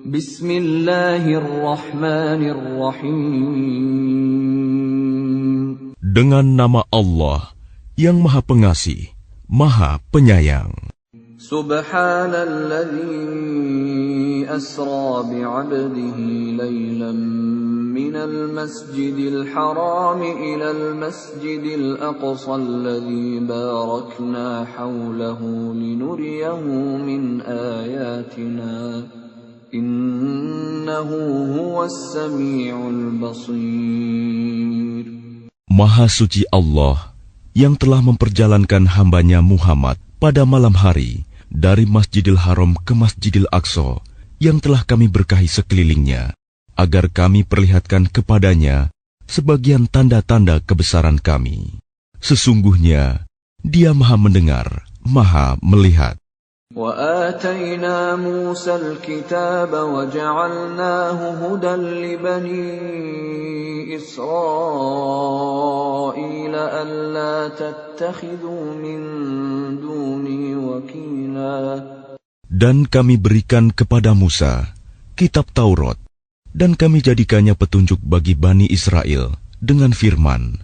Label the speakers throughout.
Speaker 1: Bismillahirrahmanirrahim.
Speaker 2: Dengan nama Allah yang Maha Pengasih, Maha Penyayang.
Speaker 1: Subhanalladzi asra bi'abdihi laylan minal masjidil haram ilal masjidil aqsa alladzi barakna hawlahu linuriyahu min ayatina. Innahu huwas sami'ul basir.
Speaker 2: Maha suci Allah yang telah memperjalankan hambanya Muhammad pada malam hari dari Masjidil Haram ke Masjidil Aqsa yang telah kami berkahi sekelilingnya, agar kami perlihatkan kepadanya sebagian tanda-tanda kebesaran kami. Sesungguhnya Dia Maha mendengar, Maha melihat.
Speaker 1: وآتينا موسى الكتاب وجعلناه هدى لبني إسرائيل ألا تتخذوا من دوني وكيلا.
Speaker 2: Dan kami berikan kepada Musa kitab Taurat, dan kami jadikannya petunjuk bagi Bani Israel dengan firman,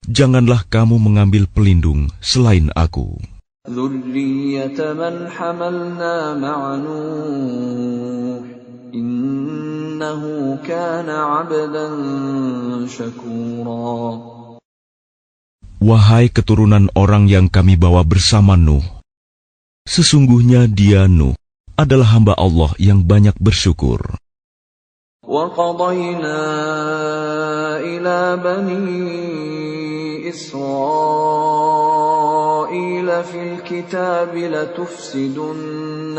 Speaker 2: janganlah kamu mengambil pelindung selain aku.
Speaker 1: ذُرِّيَّةَ مَنْ حَمَلْنَا مَعَ نُوحٍ إِنَّهُ كَانَ عَبْدًا شَكُورًا.
Speaker 2: Wahai keturunan orang yang kami bawa bersama Nuh, sesungguhnya dia Nuh adalah hamba Allah yang banyak bersyukur.
Speaker 1: وَقَضَيْنَا إِلَى بَنِي إِسْرَائِيلَ فِي الْكِتَابِ لَتُفْسِدُنَّ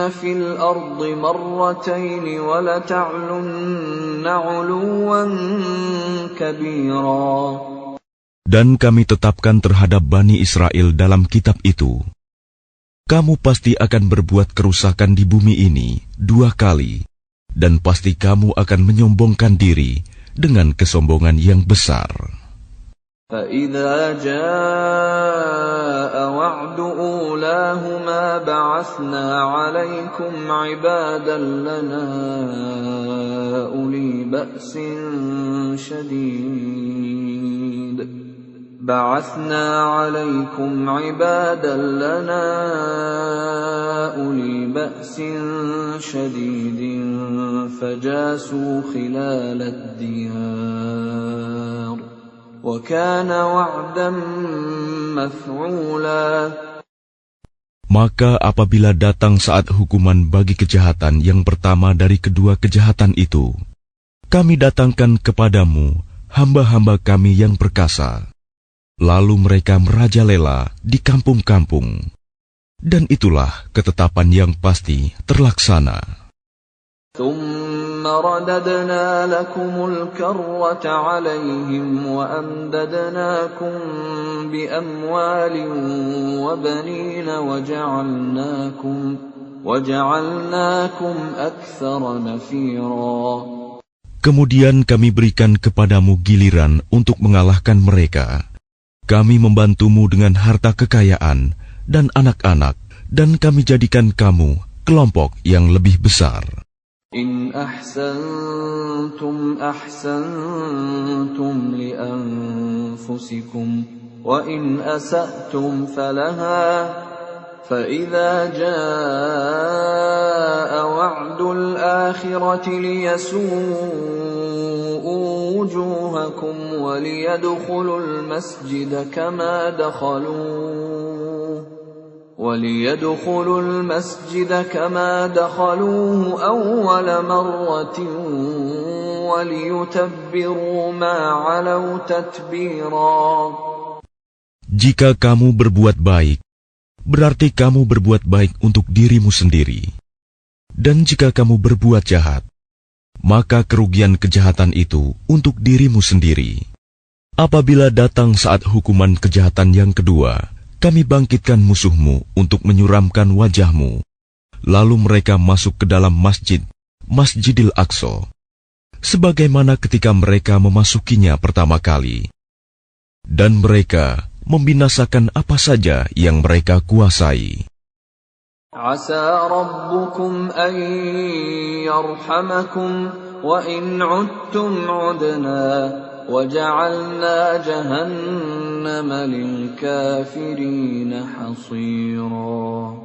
Speaker 1: فِي الْأَرْضِ مَرَّتَيْنِ وَلَتَعْلُنَّ عُلُوًّا كَبِيرًا.
Speaker 2: Dan kami tetapkan terhadap Bani Israel dalam kitab itu, kamu pasti akan berbuat kerusakan di bumi ini 2 kali, dan pasti kamu akan menyombongkan diri dengan kesombongan yang besar.
Speaker 1: فَإِذَا جَاءَ وَعْدُ أُولَاهُمَا بَعَثْنَا عَلَيْكُمْ عِبَادًا لَنَا أُولِي بَأْسٍ شَدِيدٍ فَجَاسُوا خِلَالَ الدِّيَارِ وَكَانَ وَعْدًا مَفْعُولًا.
Speaker 2: Maka apabila datang saat hukuman bagi kejahatan yang pertama dari kedua kejahatan itu, kami datangkan kepadamu hamba-hamba kami yang perkasa. Lalu mereka merajalela di kampung-kampung. Dan itulah ketetapan yang pasti terlaksana.
Speaker 1: ثُمَّ رَدَدْنَا لَكُمُ الْكَرَّةَ عَلَيْهِمْ وَأَمْدَدْنَاكُمْ بِأَمْوَالٍ وَبَنِينَ وَجَعَلْنَاكُمْ أَكْثَرَ نَفِيرًا.
Speaker 2: Kemudian kami berikan kepadamu giliran untuk mengalahkan mereka. Kami membantumu dengan harta kekayaan dan anak-anak, dan kami jadikan kamu kelompok yang lebih besar.
Speaker 1: إِنْ أَحْسَنْتُمْ أَحْسَنْتُمْ لِأَنفُسِكُمْ وَإِنْ أَسَأْتُمْ فَلَهَا فَإِذَا جَاءَ وَعْدُ الْآخِرَةِ لِيَسُوءُوا وُجُوهَكُمْ وَلِيَدْخُلُوا الْمَسْجِدَ كَمَا دَخَلُوهُ أَوَّلَ مَرَّةٍ وَلِيُتَبِّرُوا مَا عَلَوْا تَتْبِيرًا.
Speaker 2: Jika kamu berbuat baik, berarti kamu berbuat baik untuk dirimu sendiri. Dan jika kamu berbuat jahat, maka kerugian kejahatan itu untuk dirimu sendiri. Apabila datang saat hukuman kejahatan yang kedua, kami bangkitkan musuhmu untuk menyuramkan wajahmu. Lalu mereka masuk ke dalam Masjidil Aqsa, sebagaimana ketika mereka memasukinya pertama kali. Dan mereka membinasakan apa saja yang mereka kuasai.
Speaker 1: Asa rabbukum an yarhamakum wa in 'udtum 'udna wa ja'alna jahannama lil kafirina hasira.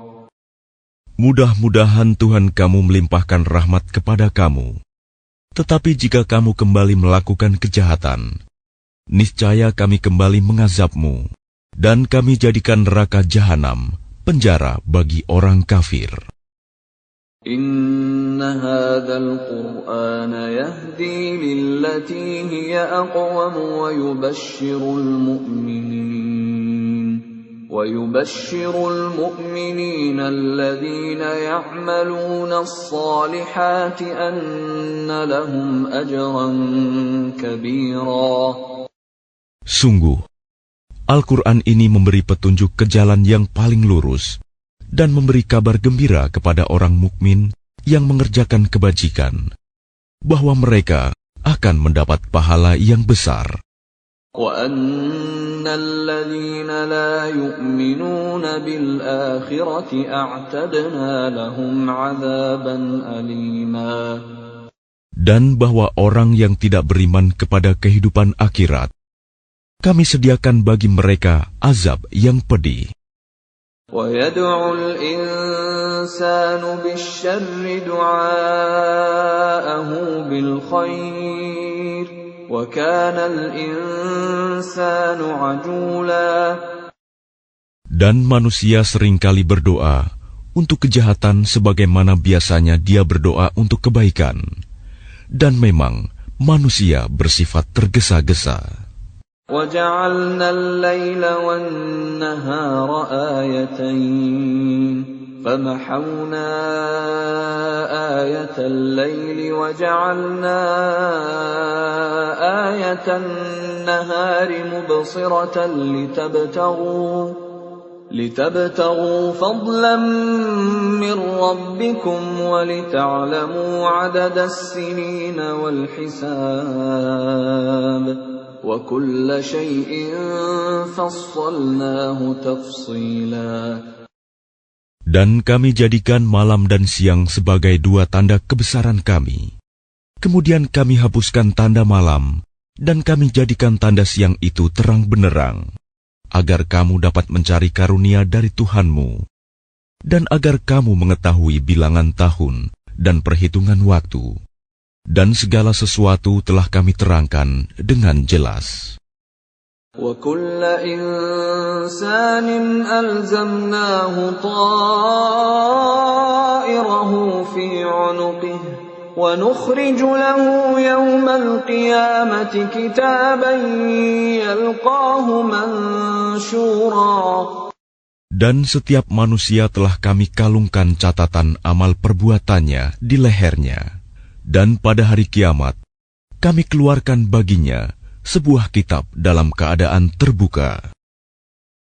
Speaker 2: Mudah-mudahan Tuhan kamu melimpahkan rahmat kepada kamu. Tetapi jika kamu kembali melakukan kejahatan, niscaya kami kembali mengazabmu, dan kami jadikan neraka jahanam penjara bagi orang kafir.
Speaker 1: Inna hadzal Qur'ana yahdi lillati hiya aqwam wa yubashshirul mu'minina alladhina ya'maluna as-salihati anna lahum ajran kabira.
Speaker 2: Sungguh, Al-Quran ini memberi petunjuk ke jalan yang paling lurus dan memberi kabar gembira kepada orang mukmin yang mengerjakan kebajikan, bahwa mereka akan mendapat pahala yang besar.
Speaker 1: وَأَنَّ الَّذِينَ لَا يُؤْمِنُونَ بِالْآخِرَةِ أَعْتَدْنَا لَهُمْ عَذَابًا أَلِيمًا.
Speaker 2: Dan bahwa orang yang tidak beriman kepada kehidupan akhirat, kami sediakan bagi mereka azab yang pedih.
Speaker 1: وَيَدْعُ الْإِنسَانُ بِالشَّرِّ دُعَاءَهُ بِالْخَيْرِ وَكَانَ الْإِنسَانُ عَجُولًا.
Speaker 2: Dan manusia seringkali berdoa untuk kejahatan sebagaimana biasanya dia berdoa untuk kebaikan. Dan memang manusia bersifat tergesa-gesa.
Speaker 1: وَجَعَلْنَا اللَّيْلَ وَالنَّهَارَ آيَتَيْنِ فَمَحَوْنَا آيَةَ اللَّيْلِ وَجَعَلْنَا آيَةَ النَّهَارِ مُبْصِرَةً لِتَبْتَغُوا فَضْلًا مِّن رَّبِّكُمْ وَلِتَعْلَمُوا عَدَدَ السِّنِينَ وَالْحِسَابَ وَكُلَّ شَيْءٍ فَصَّلْنَاهُ تَفْصِيلًا.
Speaker 2: Dan kami jadikan malam dan siang sebagai dua tanda kebesaran kami. Kemudian kami hapuskan tanda malam, dan kami jadikan tanda siang itu terang benderang, agar kamu dapat mencari karunia dari Tuhanmu, dan agar kamu mengetahui bilangan tahun dan perhitungan waktu. Dan segala sesuatu telah kami terangkan dengan jelas.
Speaker 1: وَكُلَّ إِنسَانٍ أَلْزَمْنَاهُ طَائِرَهُ فِي عُنُقِهِ وَنُخْرِجُ لَهُ يَوْمَ الْقِيَامَةِ كِتَابًا يَلْقَاهُ مَنشُورًا.
Speaker 2: Dan setiap manusia telah kami kalungkan catatan amal perbuatannya di lehernya. Dan pada hari kiamat, kami keluarkan baginya sebuah kitab dalam keadaan terbuka.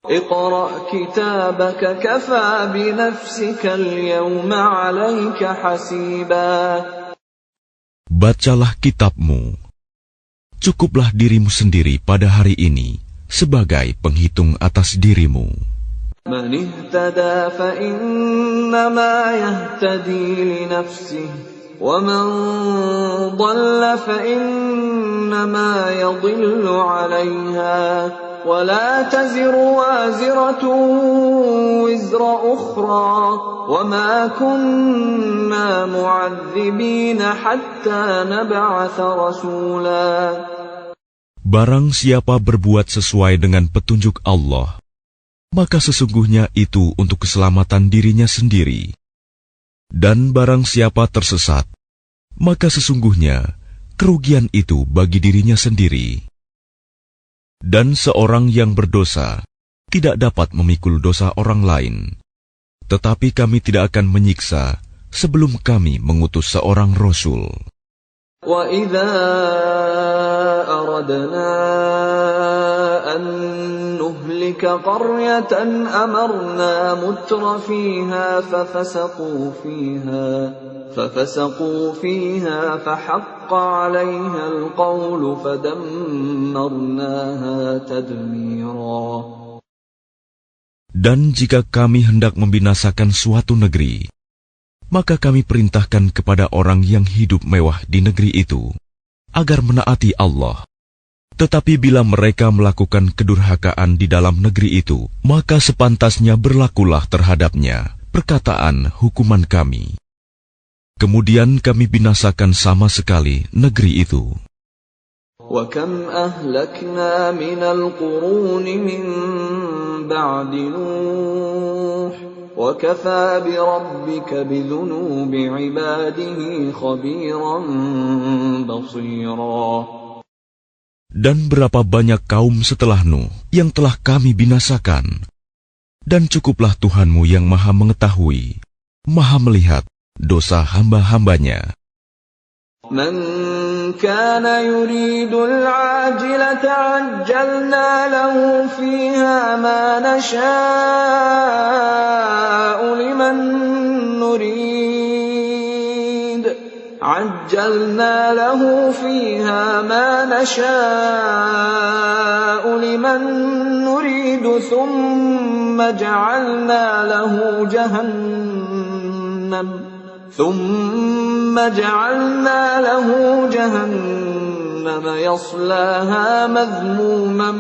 Speaker 1: اقرأ كتابك كفى بنفسك اليوم عليك حسيبا.
Speaker 2: Bacalah kitabmu. Cukuplah dirimu sendiri pada hari ini sebagai penghitung atas dirimu.
Speaker 1: من اهتدى فإنما يهتدي لنفسه ومن ضل فإنما يضل عليها ولا تزر وازرة وزر أخرى وما كنا معذبين حتى نبعث رسولا.
Speaker 2: Barang siapa berbuat sesuai dengan petunjuk Allah, maka sesungguhnya itu untuk keselamatan dirinya sendiri. Dan barang siapa tersesat, maka sesungguhnya kerugian itu bagi dirinya sendiri. Dan seorang yang berdosa tidak dapat memikul dosa orang lain. Tetapi kami tidak akan menyiksa sebelum kami mengutus seorang Rasul.
Speaker 1: وَإِذَا أَرَدْنَا أَن نُّهْلِكَ قَرْيَةً أَمَرْنَا مُتْرَ فِيهَا فَفَسَقُوا فِيهَا فَحَقَّ عَلَيْهَا الْقَوْلُ فَدَمَّرْنَاهَا تَدْمِيرًا.
Speaker 2: Dan jika kami hendak membinasakan suatu negeri, maka kami perintahkan kepada orang yang hidup mewah di negeri itu, agar menaati Allah. Tetapi bila mereka melakukan kedurhakaan di dalam negeri itu, maka sepantasnya berlakulah terhadapnya perkataan hukuman kami. Kemudian kami binasakan sama sekali negeri itu.
Speaker 1: وَكَمْ أَهْلَكْنَا مِنَ الْقُرُونِ مِنْ بَعْدِ نُوحٍ وَكَفَى بِرَبِّكَ بِذُنُوبِ عِبَادِهِ خَبِيرًا بَصِيرًا.
Speaker 2: Dan berapa banyak kaum setelah Nuh yang telah kami binasakan. Dan cukuplah Tuhanmu yang maha mengetahui, maha melihat dosa hamba-hambanya.
Speaker 1: مَنْ كَانَ يُرِيدُ الْعَاجِلَةَ عَجَّلْنَا لَهُ فِيهَا مَا نَشَاءُ لِمَنْ نُرِيدُ ثُمَّ جَعَلْنَا لَهُ جَهَنَّمَ يَصْلَاهَا مَذْمُومًا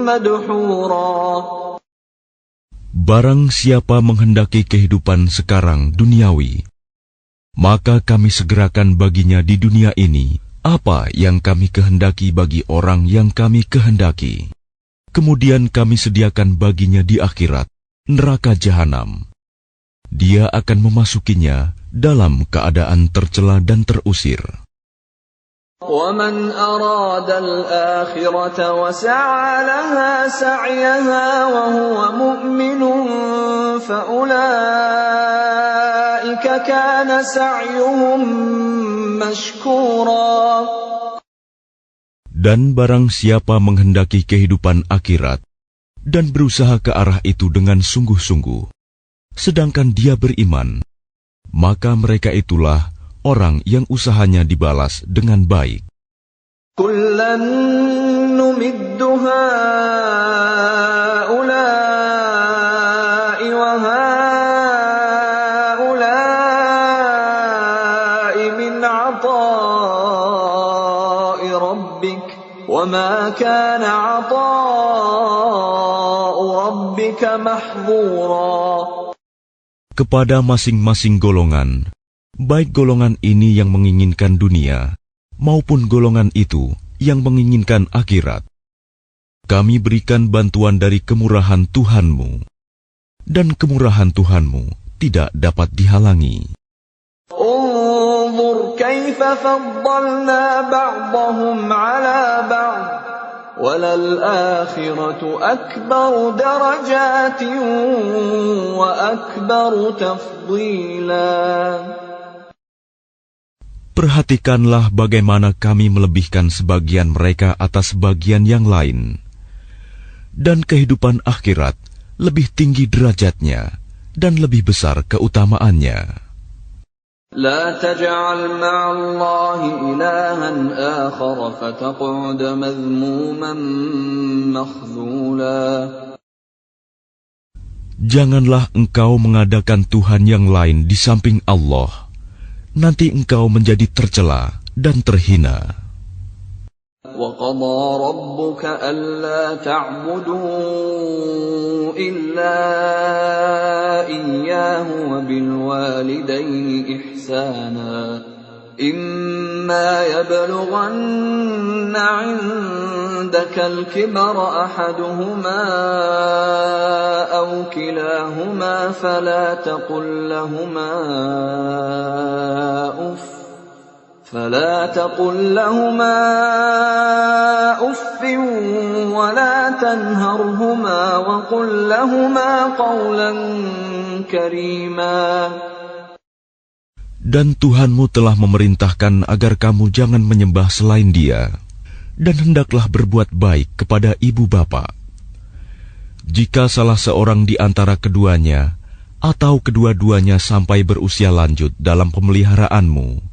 Speaker 1: مَدْحُورًا.
Speaker 2: Barang siapa menghendaki kehidupan sekarang duniawi, maka kami segerakan baginya di dunia ini apa yang kami kehendaki bagi orang yang kami kehendaki. Kemudian kami sediakan baginya di akhirat neraka jahanam. Dia akan memasukinya dalam keadaan tercela dan terusir.
Speaker 1: وَمَنْ أَرَادَ الْآخِرَةَ وَسَعَى لَهَا سَعْيَهَا وَهُوَ مُؤْمِنٌ فَأُولَئِكَ كَانَ سَعْيُهُمْ مَشْكُورًا.
Speaker 2: Dan barang siapa menghendaki kehidupan akhirat dan berusaha ke arah itu dengan sungguh-sungguh, sedangkan dia beriman, maka mereka itulah orang yang usahanya dibalas dengan baik.
Speaker 1: كُلًّا نُمِدُّ هَؤُلَاءِ وَهَؤُلَاءِ مِنْ عَطَاءِ رَبِّكَ وَمَا كَانَ عَطَاءُ رَبِّكَ مَحْظُورًا.
Speaker 2: Kepada masing-masing golongan, baik golongan ini yang menginginkan dunia, maupun golongan itu yang menginginkan akhirat, kami berikan bantuan dari kemurahan Tuhanmu, dan kemurahan Tuhanmu tidak dapat dihalangi.
Speaker 1: انظُرْ كَيْفَ فَضَّلْنَا بَعْضَهُمْ عَلَى بَعْضٍ وَلَلْآخِرَةُ أَكْبَرُ دَرَجَاتٍ وَأَكْبَرُ تَفْضِيلًا.
Speaker 2: Perhatikanlah bagaimana kami melebihkan sebagian mereka atas sebagian yang lain. Dan kehidupan akhirat lebih tinggi derajatnya dan lebih besar keutamaannya.
Speaker 1: لا تجعل مع الله إلها آخر فتقعد مذموما مخذولا.
Speaker 2: Janganlah engkau mengadakan Tuhan yang lain di samping Allah. Nanti engkau menjadi tercela dan terhina.
Speaker 1: وَقَضَى رَبُّكَ أَلَّا تَعْبُدُوا إِلَّا إِيَّاهُ وَبِالْوَالِدَيْنِ إِحْسَانًا إِمَّا يَبْلُغَنَّ عِندَكَ الْكِبَرَ أَحَدُهُمَا أَوْ كِلَاهُمَا فَلَا تقل لهما أف ولا تنهرهما وقل لهما قولا كريما.
Speaker 2: Dan Tuhanmu telah memerintahkan agar kamu jangan menyembah selain Dia, dan hendaklah berbuat baik kepada ibu bapa. Jika salah seorang di antara keduanya atau kedua-duanya sampai berusia lanjut dalam pemeliharaanmu,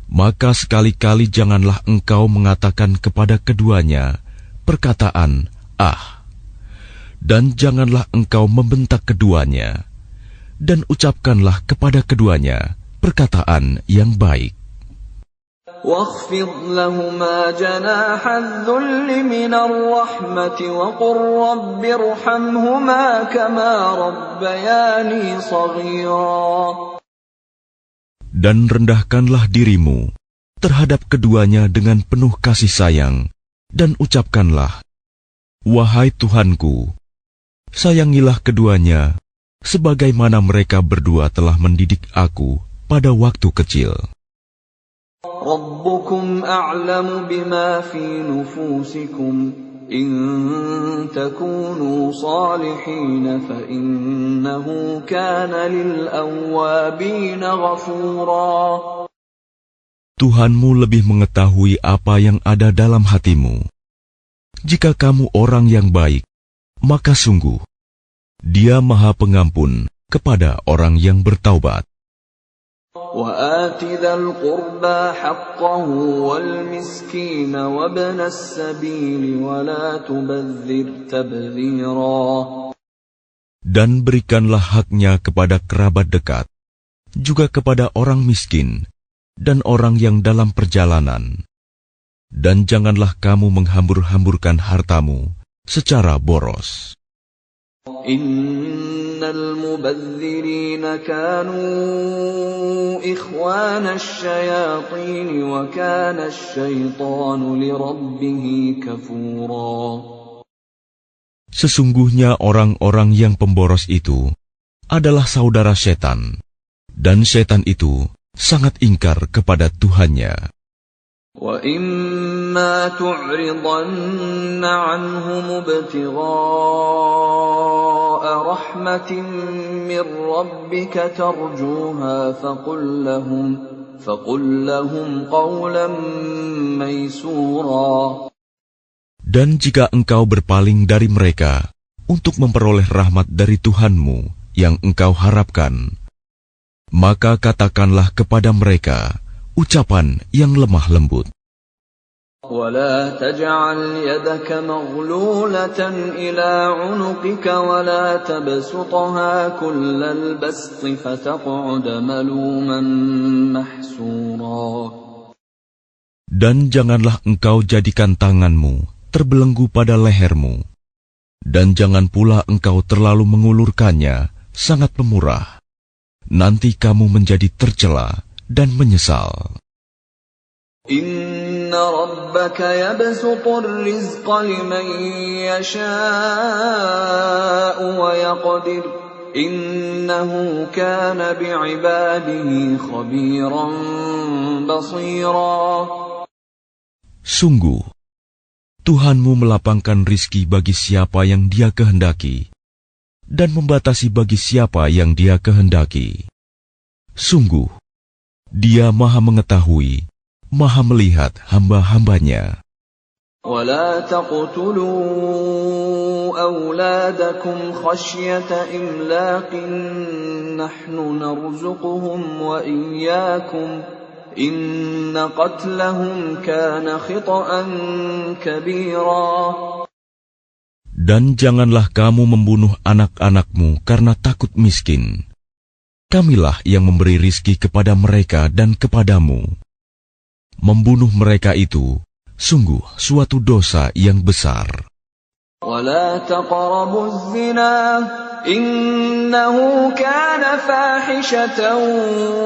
Speaker 2: maka sekali-kali janganlah engkau mengatakan kepada keduanya perkataan "ah", Dan janganlah engkau membentak keduanya, dan ucapkanlah kepada keduanya perkataan yang baik.
Speaker 1: واخفض لهما جناح الذل من الرحمة وقل رب ارحمهما كما ربياني صغيرا.
Speaker 2: Dan rendahkanlah dirimu terhadap keduanya dengan penuh kasih sayang, dan ucapkanlah, wahai Tuhanku, sayangilah keduanya sebagaimana mereka berdua telah mendidik aku pada waktu kecil.
Speaker 1: ربكم أعلم بما في نفوسكم إن تكونوا صالحين فإنه كان للأوابين غفورا.
Speaker 2: Tuhanmu lebih mengetahui apa yang ada dalam hatimu. Jika kamu orang yang baik, maka sungguh Dia Maha Pengampun kepada orang yang bertaubat.
Speaker 1: وآت ذا القربى حقه والمسكين وابن السبيل ولا تبذر تبذيرا.
Speaker 2: Dan berikanlah haknya kepada kerabat dekat, juga kepada orang miskin dan orang yang dalam perjalanan. Dan janganlah kamu menghambur-hamburkan hartamu secara boros.
Speaker 1: Innal mubadzirina kanu ikhwana asyayatin wa kana asyaitanu lirabbih kafura.
Speaker 2: Sesungguhnya orang-orang yang pemboros itu adalah saudara setan, dan setan itu sangat ingkar kepada Tuhannya.
Speaker 1: وَإِمَّا تُعْرِضَنَّ عَنْهُمُ ابْتِغَاءَ رَحْمَةٍ مِّن رَّبِّكَ تَرْجُوهَا فَقُل لَّهُمْ قَوْلًا مَّيْسُورًا.
Speaker 2: Dan jika engkau berpaling dari mereka untuk memperoleh rahmat dari Tuhanmu yang engkau harapkan, maka katakanlah kepada mereka ucapan yang lemah lembut.
Speaker 1: وَلَا تَجْعَلْ يَدَكَ مَغْلُولَةً إِلَى عُنُقِكَ وَلَا تَبْسُطْهَا كُلَّ الْبَسْطِ فَتَقْعُدَ مَلُومًا مَحْسُورًا.
Speaker 2: Dan janganlah engkau jadikan tanganmu terbelenggu pada lehermu, dan jangan pula engkau terlalu mengulurkannya sangat pemurah. Nanti kamu menjadi tercela dan menyesal.
Speaker 1: Inna rabbaka yabsutur rizqa liman yasha'u wa yaqdir. Innahu kana bi'ibadihi khabiran basira.
Speaker 2: Sungguh, Tuhanmu melapangkan rizki bagi siapa yang Dia kehendaki, dan membatasi bagi siapa yang Dia kehendaki. Sungguh, Dia Maha mengetahui, Maha melihat hamba-hambanya.
Speaker 1: وَلَا تَقْتُلُوا أَوْلَادَكُمْ خَشْيَةَ إِمْلَاقٍ نَحْنُ نَرْزُقُهُمْ وَإِيَّاكُمْ إِنَّ قَتْلَهُمْ كَانَ خِطْئًا كَبِيرًا.
Speaker 2: Dan janganlah kamu membunuh anak-anakmu karena takut miskin. Kamilah yang memberi rizki kepada mereka dan kepadamu. Membunuh mereka itu sungguh suatu dosa yang besar.
Speaker 1: وَلَا تَقْرَبُوا الزِّنَا إِنَّهُ كَانَ فَاحِشَةً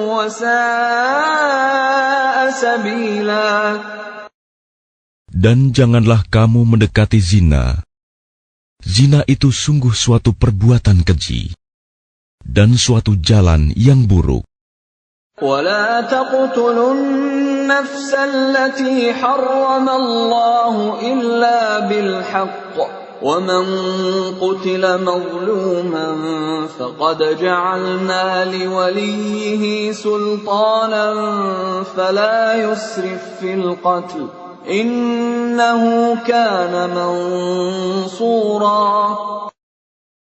Speaker 1: وَسَاءَ سَبِيلًا. Dan
Speaker 2: janganlah kamu mendekati zina. Zina itu sungguh suatu perbuatan keji dan suatu jalan yang buruk.
Speaker 1: وَلَا تَقْتُلُوا النَّفْسَ الَّتِي حَرَّمَ اللَّهُ إِلَّا بِالْحَقِّ وَمَنْ قُتِلَ مَظْلُومًا فَقَدْ جَعَلْنَا لِوَلِيِّهِ سُلْطَانًا فَلَا يُسْرِفْ فِي الْقَتْلِ إِنَّهُ كَانَ مَنْصُورًا.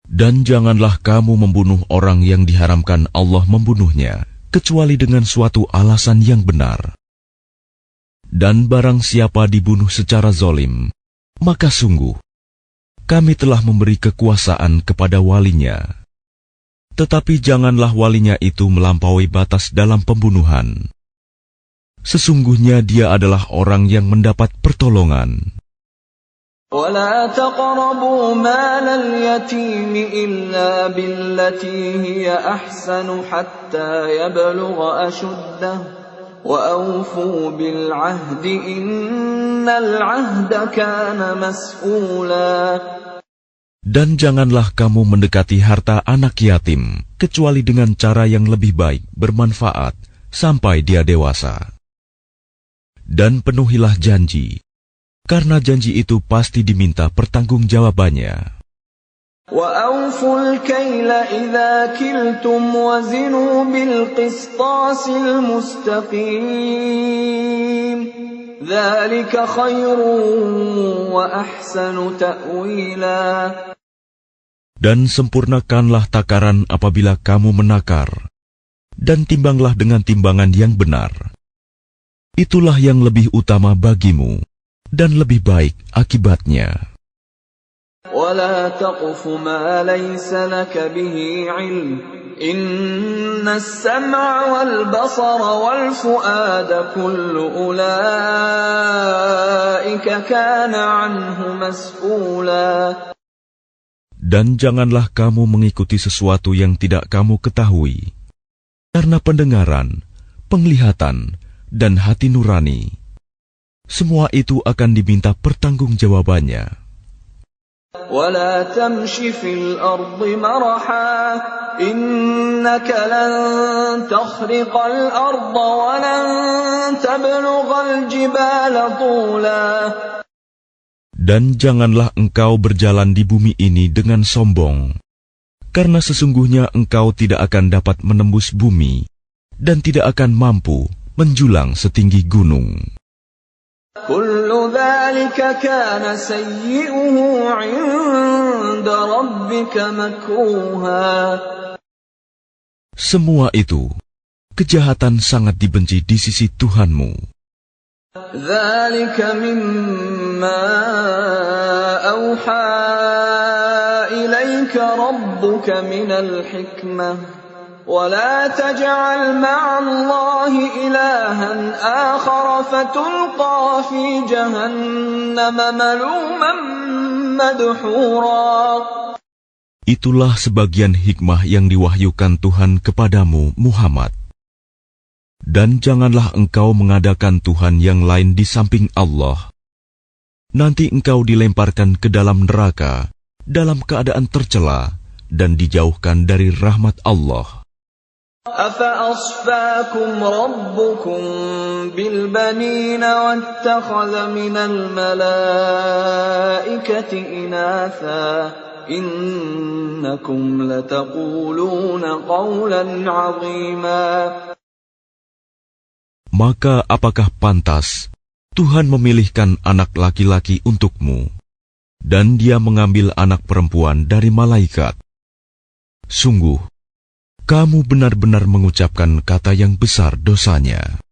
Speaker 2: Dan janganlah kamu membunuh orang yang diharamkan Allah membunuhnya, kecuali dengan suatu alasan yang benar. Dan barang siapa dibunuh secara zalim, maka sungguh kami telah memberi kekuasaan kepada walinya. Tetapi janganlah walinya itu melampaui batas dalam pembunuhan. Sesungguhnya dia adalah orang yang mendapat pertolongan.
Speaker 1: ولا تقربوا مال اليتيم إلا بالتي هي أحسن حتى يبلغ أشده وأوفوا بالعهد إن العهد كان مسؤولا.
Speaker 2: Dan janganlah kamu mendekati harta anak yatim kecuali dengan cara yang lebih baik, bermanfaat sampai dia dewasa. Dan penuhilah janji, karena janji itu pasti diminta pertanggungjawabannya.
Speaker 1: وَأَوْفُوا الْكَيْلَ إِذَا كِلْتُمْ وَزِنُوا بِالْقِسْطَاسِ الْمُسْتَقِيمِ ذَلِكَ خَيْرٌ وَأَحْسَنُ تَأْوِيلًا.
Speaker 2: Dan sempurnakanlah takaran apabila kamu menakar, dan timbanglah dengan timbangan yang benar. Itulah yang lebih utama bagimu, dan lebih baik akibatnya.
Speaker 1: وَلَا تَقْفُ مَا لَيْسَ لَكَ بِهِ عِلْمٌ إِنَّ السَّمْعَ وَالْبَصَرَ وَالْفُؤَادَ كُلُّ أُولَئِكَ كَانَ عَنْهُ مَسْئُولًا.
Speaker 2: Dan janganlah kamu mengikuti sesuatu yang tidak kamu ketahui, karena pendengaran, penglihatan, dan hati nurani, semua itu akan diminta pertanggungjawabannya.
Speaker 1: وَلَا تَمْشِ فِي الْأَرْضِ مَرَحًا إِنَّكَ لَن تَخْرِقَ الْأَرْضَ وَلَن تَبْلُغَ الْجِبَالَ طُولًا.
Speaker 2: Dan janganlah engkau berjalan di bumi ini dengan sombong, karena sesungguhnya engkau tidak akan dapat menembus bumi dan tidak akan mampu menjulang setinggi gunung.
Speaker 1: كل ذلك كان سيئه عند ربك مكروها.
Speaker 2: Semua itu, kejahatan sangat dibenci di sisi Tuhanmu.
Speaker 1: ذلك مما أوحى إليك ربك من الحكمة ولا تجعل مع الله إلها آخر فتلقى في جهنم ملوما مدحورا.
Speaker 2: Itulah sebagian hikmah yang diwahyukan Tuhan kepadamu, Muhammad. Dan janganlah engkau mengadakan Tuhan yang lain di samping Allah. Nanti engkau dilemparkan ke dalam neraka dalam keadaan tercela dan dijauhkan dari rahmat Allah.
Speaker 1: أَفَأَصْفَاكُمْ رَبُّكُمْ بِالْبَنِينَ وَاتَّخَذَ مِنَ الْمَلَائِكَةِ إِنَاثًا إِنَّكُمْ لَتَقُولُونَ قَوْلًا عَظِيمًا.
Speaker 2: Maka apakah pantas Tuhan memilihkan anak laki-laki untukmu, dan Dia mengambil anak perempuan dari malaikat? Sungguh, kamu benar-benar mengucapkan kata yang besar dosanya.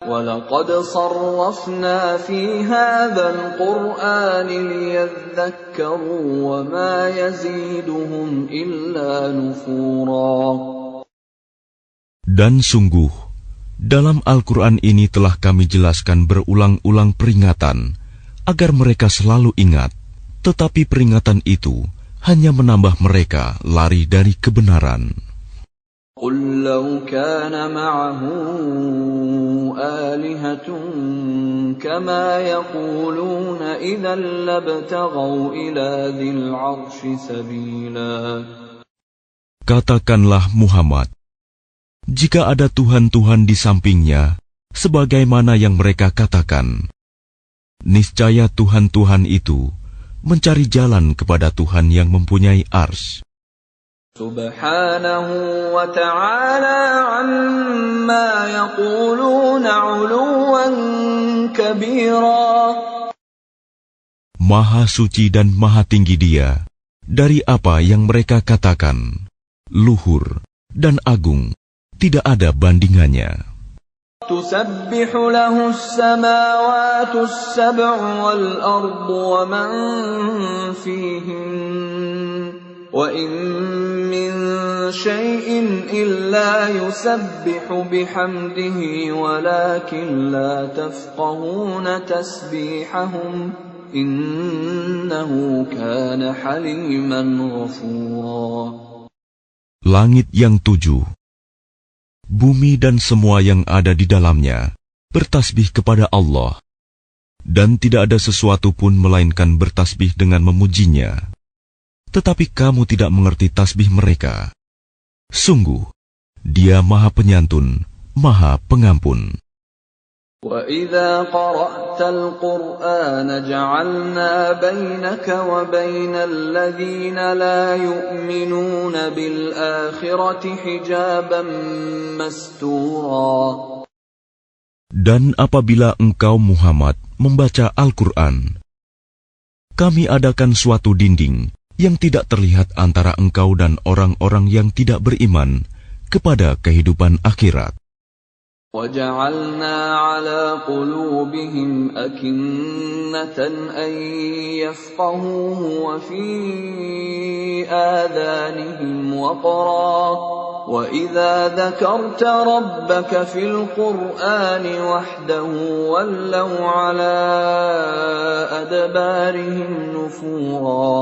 Speaker 1: وَلَقَدْ صَرَّفْنَا فِي هَذَا الْقُرْآنِ لِيَذَّكَّرُوا وَمَا يَزِيدُهُمْ إِلَّا نُفُورًا.
Speaker 2: Dan sungguh, dalam Al-Quran ini telah kami jelaskan berulang-ulang peringatan, agar mereka selalu ingat, tetapi peringatan itu hanya menambah mereka lari dari kebenaran.
Speaker 1: قُلْ لَوْ كَانَ مَعَهُ آلِهَةٌ كَمَا يَقُولُونَ إِذًا لَابْتَغَوْا إِلَى ذِي الْعَرْشِ سَبِيلًا.
Speaker 2: Katakanlah Muhammad, jika ada Tuhan-Tuhan di sampingnya, sebagaimana yang mereka katakan, niscaya Tuhan-Tuhan itu mencari jalan kepada Tuhan yang mempunyai ars.
Speaker 1: Subhanahu wa ta'ala amma yaquluna 'uluwan kabira.
Speaker 2: Maha suci dan maha tinggi Dia dari apa yang mereka katakan, luhur dan agung, tidak ada bandingannya.
Speaker 1: تسبح له السماوات السبع والأرض ومن فيهن وإن من شيء إلا يسبح بحمده ولكن لا تفقهون تسبيحهم إنه كان حليما غفورا.
Speaker 2: Langit yang 7, bumi dan semua yang ada di dalamnya bertasbih kepada Allah, dan tidak ada sesuatu pun melainkan bertasbih dengan memujinya. Tetapi kamu tidak mengerti tasbih mereka. Sungguh, Dia Maha Penyantun, Maha Pengampun.
Speaker 1: وَإِذَا قَرَأْتَ الْقُرْآنَ جَعَلْنَا بَيْنَكَ وَبَيْنَ الَّذِينَ لَا يُؤْمِنُونَ بِالْآخِرَةِ حِجَابًا مَسْتُورًا.
Speaker 2: Dan apabila engkau Muhammad membaca Al-Quran, kami adakan suatu dinding yang tidak terlihat antara engkau dan orang-orang yang tidak beriman kepada kehidupan akhirat.
Speaker 1: وَجَعَلْنَا عَلَى قُلُوبِهِمْ أَكِنَّةً أَن يَفْقَهُوهُ وَفِي آذَانِهِمْ وَقْرًا وَإِذَا ذَكَرْتَ رَبَّكَ فِي الْقُرْآنِ وَحْدَهُ وَلَّوْا عَلَى أَدْبَارِهِمْ نُفُورًا.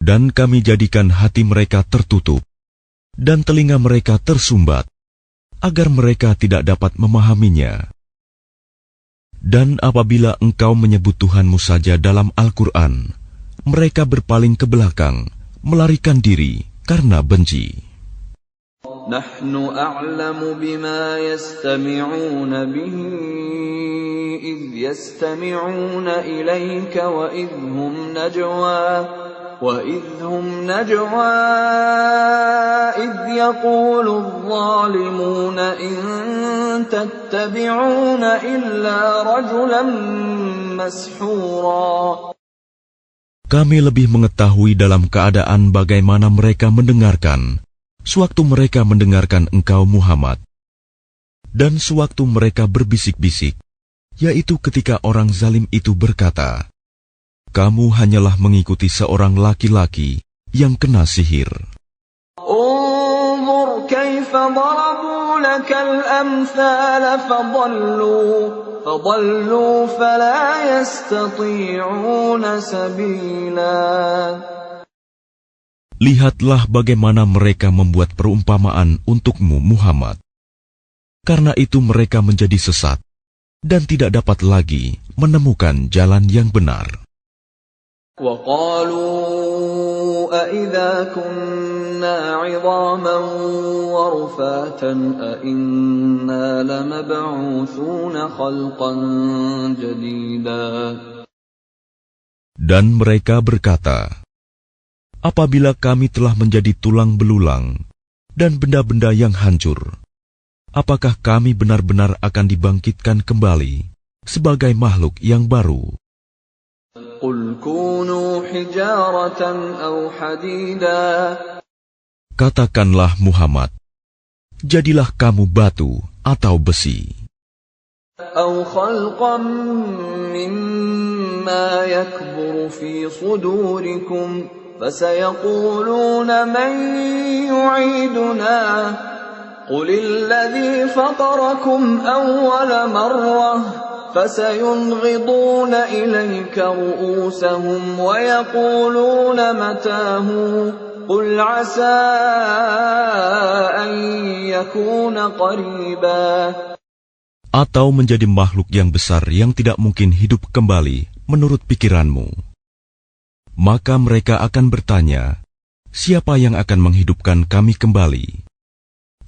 Speaker 2: Dan kami jadikan hati mereka tertutup dan telinga mereka tersumbat, agar mereka tidak dapat memahaminya. Dan apabila engkau menyebut Tuhanmu saja dalam Al-Quran, mereka berpaling ke belakang, melarikan diri karena benci.
Speaker 1: Nahnu a'lamu bima yastami'una bihi idh yastami'una ilayka wa idhum najwa وَإِذْ هُمْ نَجْوَى إِذْ يَقُولُ الظَّالِمُونَ إِن تَتَّبِعُونَ إِلَّا رَجُلًا مَسْحُورًا.
Speaker 2: Kami lebih mengetahui dalam keadaan bagaimana mereka mendengarkan, sewaktu mereka mendengarkan engkau Muhammad, dan sewaktu mereka berbisik-bisik, yaitu ketika orang zalim itu berkata, kamu hanyalah mengikuti seorang laki-laki yang kena sihir.
Speaker 1: Unzur kaifa darabu lakal amthal fadallu fala yastati'una sabila.
Speaker 2: Lihatlah bagaimana mereka membuat perumpamaan untukmu Muhammad. Karena itu mereka menjadi sesat dan tidak dapat lagi menemukan jalan yang benar.
Speaker 1: وَقَالُوا أَإِذَا كُنَّا عِظَامًا وَرُفَاتًا أَإِنَّا لَمَبْعُوثُونَ خَلْقًا جَدِيدًا.
Speaker 2: Dan mereka berkata, apabila kami telah menjadi tulang belulang dan benda-benda yang hancur, apakah kami benar-benar akan dibangkitkan kembali sebagai makhluk yang baru?
Speaker 1: قُلْ كُونُوا حِجَارَةً أَوْ حَدِيدًا.
Speaker 2: Katakanlah Muhammad, jadilah kamu batu atau besi.
Speaker 1: أَوْ خَلْقًا مِّمَّا يَكْبُرُ فِي صُدُورِكُمْ فَسَيَقُولُونَ مَن يُعِيدُنَا قُلِ الَّذِي فَطَرَكُمْ أَوَّلَ مَرَّةٍ فَسَيُنْغِضُونَ إِلَيْكَ رُءُوسَهُمْ وَيَقُولُونَ مَتَىٰ قُلْ عَسَىٰ أَن يَكُونَ قَرِيبًا.
Speaker 2: Atau menjadi makhluk yang besar yang tidak mungkin hidup kembali menurut pikiranmu. Maka mereka akan bertanya, siapa yang akan menghidupkan kami kembali?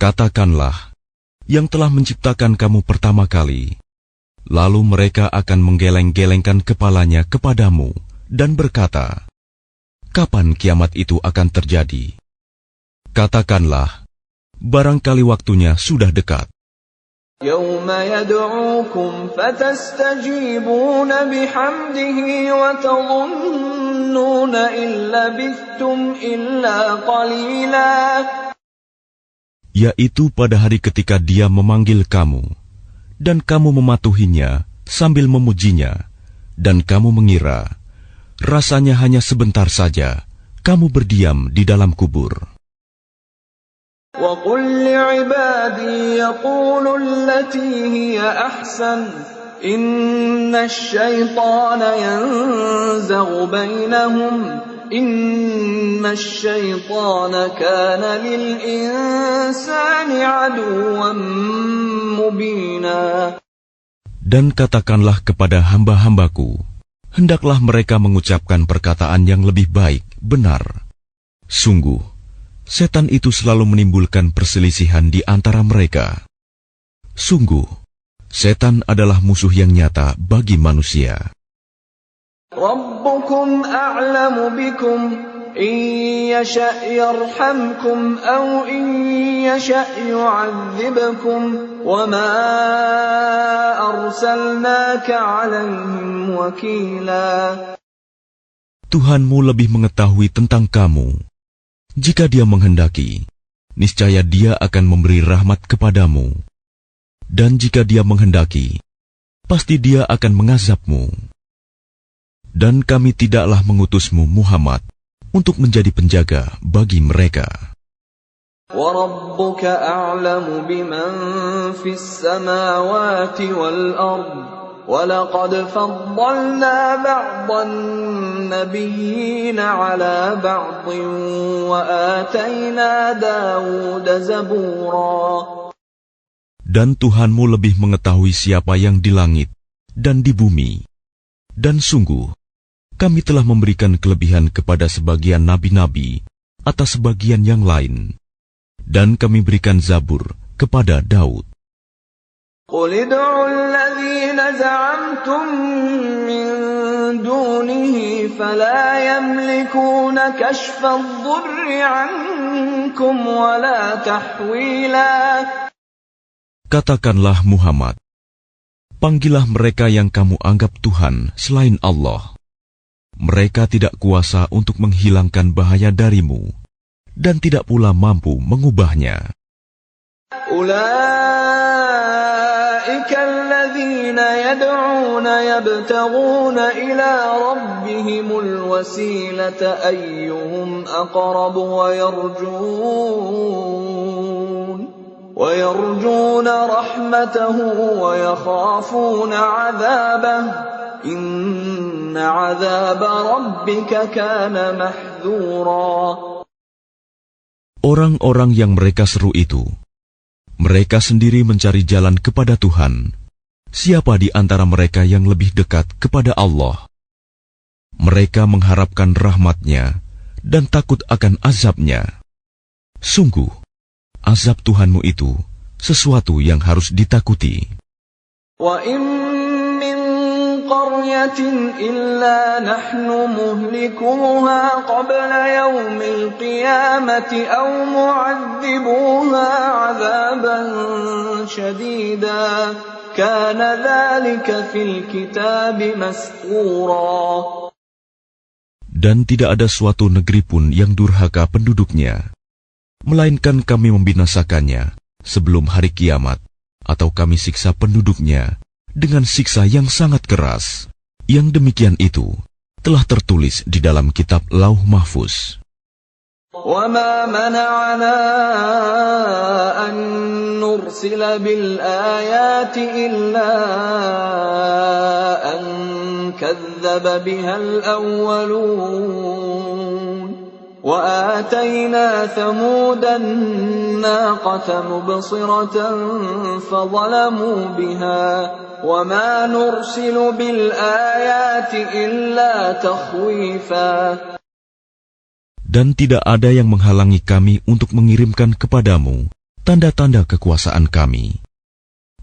Speaker 2: Katakanlah, yang telah menciptakan kamu pertama kali. Lalu mereka akan menggeleng-gelengkan kepalanya kepadamu dan berkata, kapan kiamat itu akan terjadi? Katakanlah, barangkali waktunya sudah dekat.
Speaker 1: يَوْمَ يَدْعُوكُمْ فَتَسْتَجِيبُونَ بِحَمْدِهِ وَتَظُنُّونَ إِن لَّبِثْتُمْ إِلَّا قَلِيلًا.
Speaker 2: Yaitu pada hari ketika Dia memanggil kamu, dan kamu mematuhinya sambil memujinya, dan kamu mengira rasanya hanya sebentar saja kamu berdiam di dalam kubur.
Speaker 1: وَقُلْ لِعِبَادِي يَقُولُوا الَّتِي هِيَ أَحْسَنُ إِنَّ الشَّيْطَانَ يَنزَغُ بَيْنَهُمْ إِنَّ الشَّيْطَانَ كَانَ لِلْإِنسَانِ عَدُوًّا مُبِينًا.
Speaker 2: Dan katakanlah kepada hamba-hambaku, hendaklah mereka mengucapkan perkataan yang lebih baik, benar. Sungguh, setan itu selalu menimbulkan perselisihan di antara mereka. Sungguh, setan adalah musuh yang nyata bagi manusia.
Speaker 1: رَبُّكُمْ أَعْلَمُ بِكُمْ إِنْ يَشَأْ يَرْحَمْكُمْ أَوْ إِنْ يَشَأْ يُعَذِّبْكُمْ وَمَا أَرْسَلْنَاكَ عَلَيْهِمْ وَكِيلًا.
Speaker 2: Tuhanmu lebih mengetahui tentang kamu. Jika Dia menghendaki, niscaya Dia akan memberi rahmat kepadamu. Dan jika Dia menghendaki, pasti Dia akan mengazabmu. Dan kami tidaklah mengutusmu Muhammad untuk menjadi penjaga bagi mereka.
Speaker 1: وَرَبُّكَ أَعْلَمُ بِمَنْ فِي السَّمَاوَاتِ وَالْأَرْضِ وَلَقَدْ فَضَّلْنَا بَعْضَ النَّبِيِّينَ عَلَى بَعْضٍ وَآتَيْنَا دَاوُودَ زَبُورًا.
Speaker 2: Dan Tuhanmu lebih mengetahui siapa yang di langit dan di bumi. Dan sungguh, kami telah memberikan kelebihan kepada sebagian nabi-nabi atas sebagian yang lain. Dan kami berikan Zabur kepada Daud.
Speaker 1: قُلِ ادْعُوا الَّذِينَ زَعَمْتُم مِّن دُونِهِ فَلَا يَمْلِكُونَ كَشْفَ الضُّرِّ عَنكُمْ وَلَا تَحْوِيلًا.
Speaker 2: Katakanlah Muhammad, panggillah mereka yang kamu anggap Tuhan selain Allah. Mereka tidak kuasa untuk menghilangkan bahaya darimu, dan tidak pula mampu mengubahnya.
Speaker 1: أُولَئِكَ الَّذِينَ يَدْعُونَ يَبْتَغُونَ إِلَى رَبِّهِمُ الْوَسِيلَةَ أَيُّهُمْ أَقْرَبُ وَيَرْجُونَ رَحْمَتَهُ وَيَخَافُونَ عَذَابَهُ إِنَّ عَذَابَ رَبِّكَ كَانَ مَحْذُورًا.
Speaker 2: Orang-orang yang mereka seru itu, mereka sendiri mencari jalan kepada Tuhan. Siapa di antara mereka yang lebih dekat kepada Allah? Mereka mengharapkan rahmat-Nya dan takut akan azab-Nya. Sungguh, azab Tuhanmu itu sesuatu yang harus ditakuti.
Speaker 1: وَإِن مِّن قَرْيَةٍ إِلَّا نَحْنُ مُهْلِكُوهَا قَبْلَ يَوْمِ الْقِيَامَةِ أَوْ مُعَذِّبُوهَا عَذَابًا شَدِيدًا كَانَ ذَلِكَ فِي الْكِتَابِ مَسْطُورًا.
Speaker 2: Dan tidak ada suatu negeri pun yang durhaka penduduknya, melainkan kami membinasakannya sebelum hari kiamat, atau kami siksa penduduknya dengan siksa yang sangat keras. Yang demikian itu telah tertulis di dalam kitab Lauh Mahfuz.
Speaker 1: وَمَا مَنَعَنَا أَن نُّرْسِلَ بِالْآيَاتِ إِلَّا أَن كَذَّبَ بِهَا الْأَوَّلُونَ وَآتَيْنَا ثَمُودَ النَّاقَةَ مُبْصِرَةً فَظَلَمُوا بِهَا وَمَا نُرْسِلُ بِالْآيَاتِ إِلَّا تَخْوِيفًا.
Speaker 2: Dan tidak ada yang menghalangi kami untuk mengirimkan kepadamu tanda-tanda kekuasaan kami,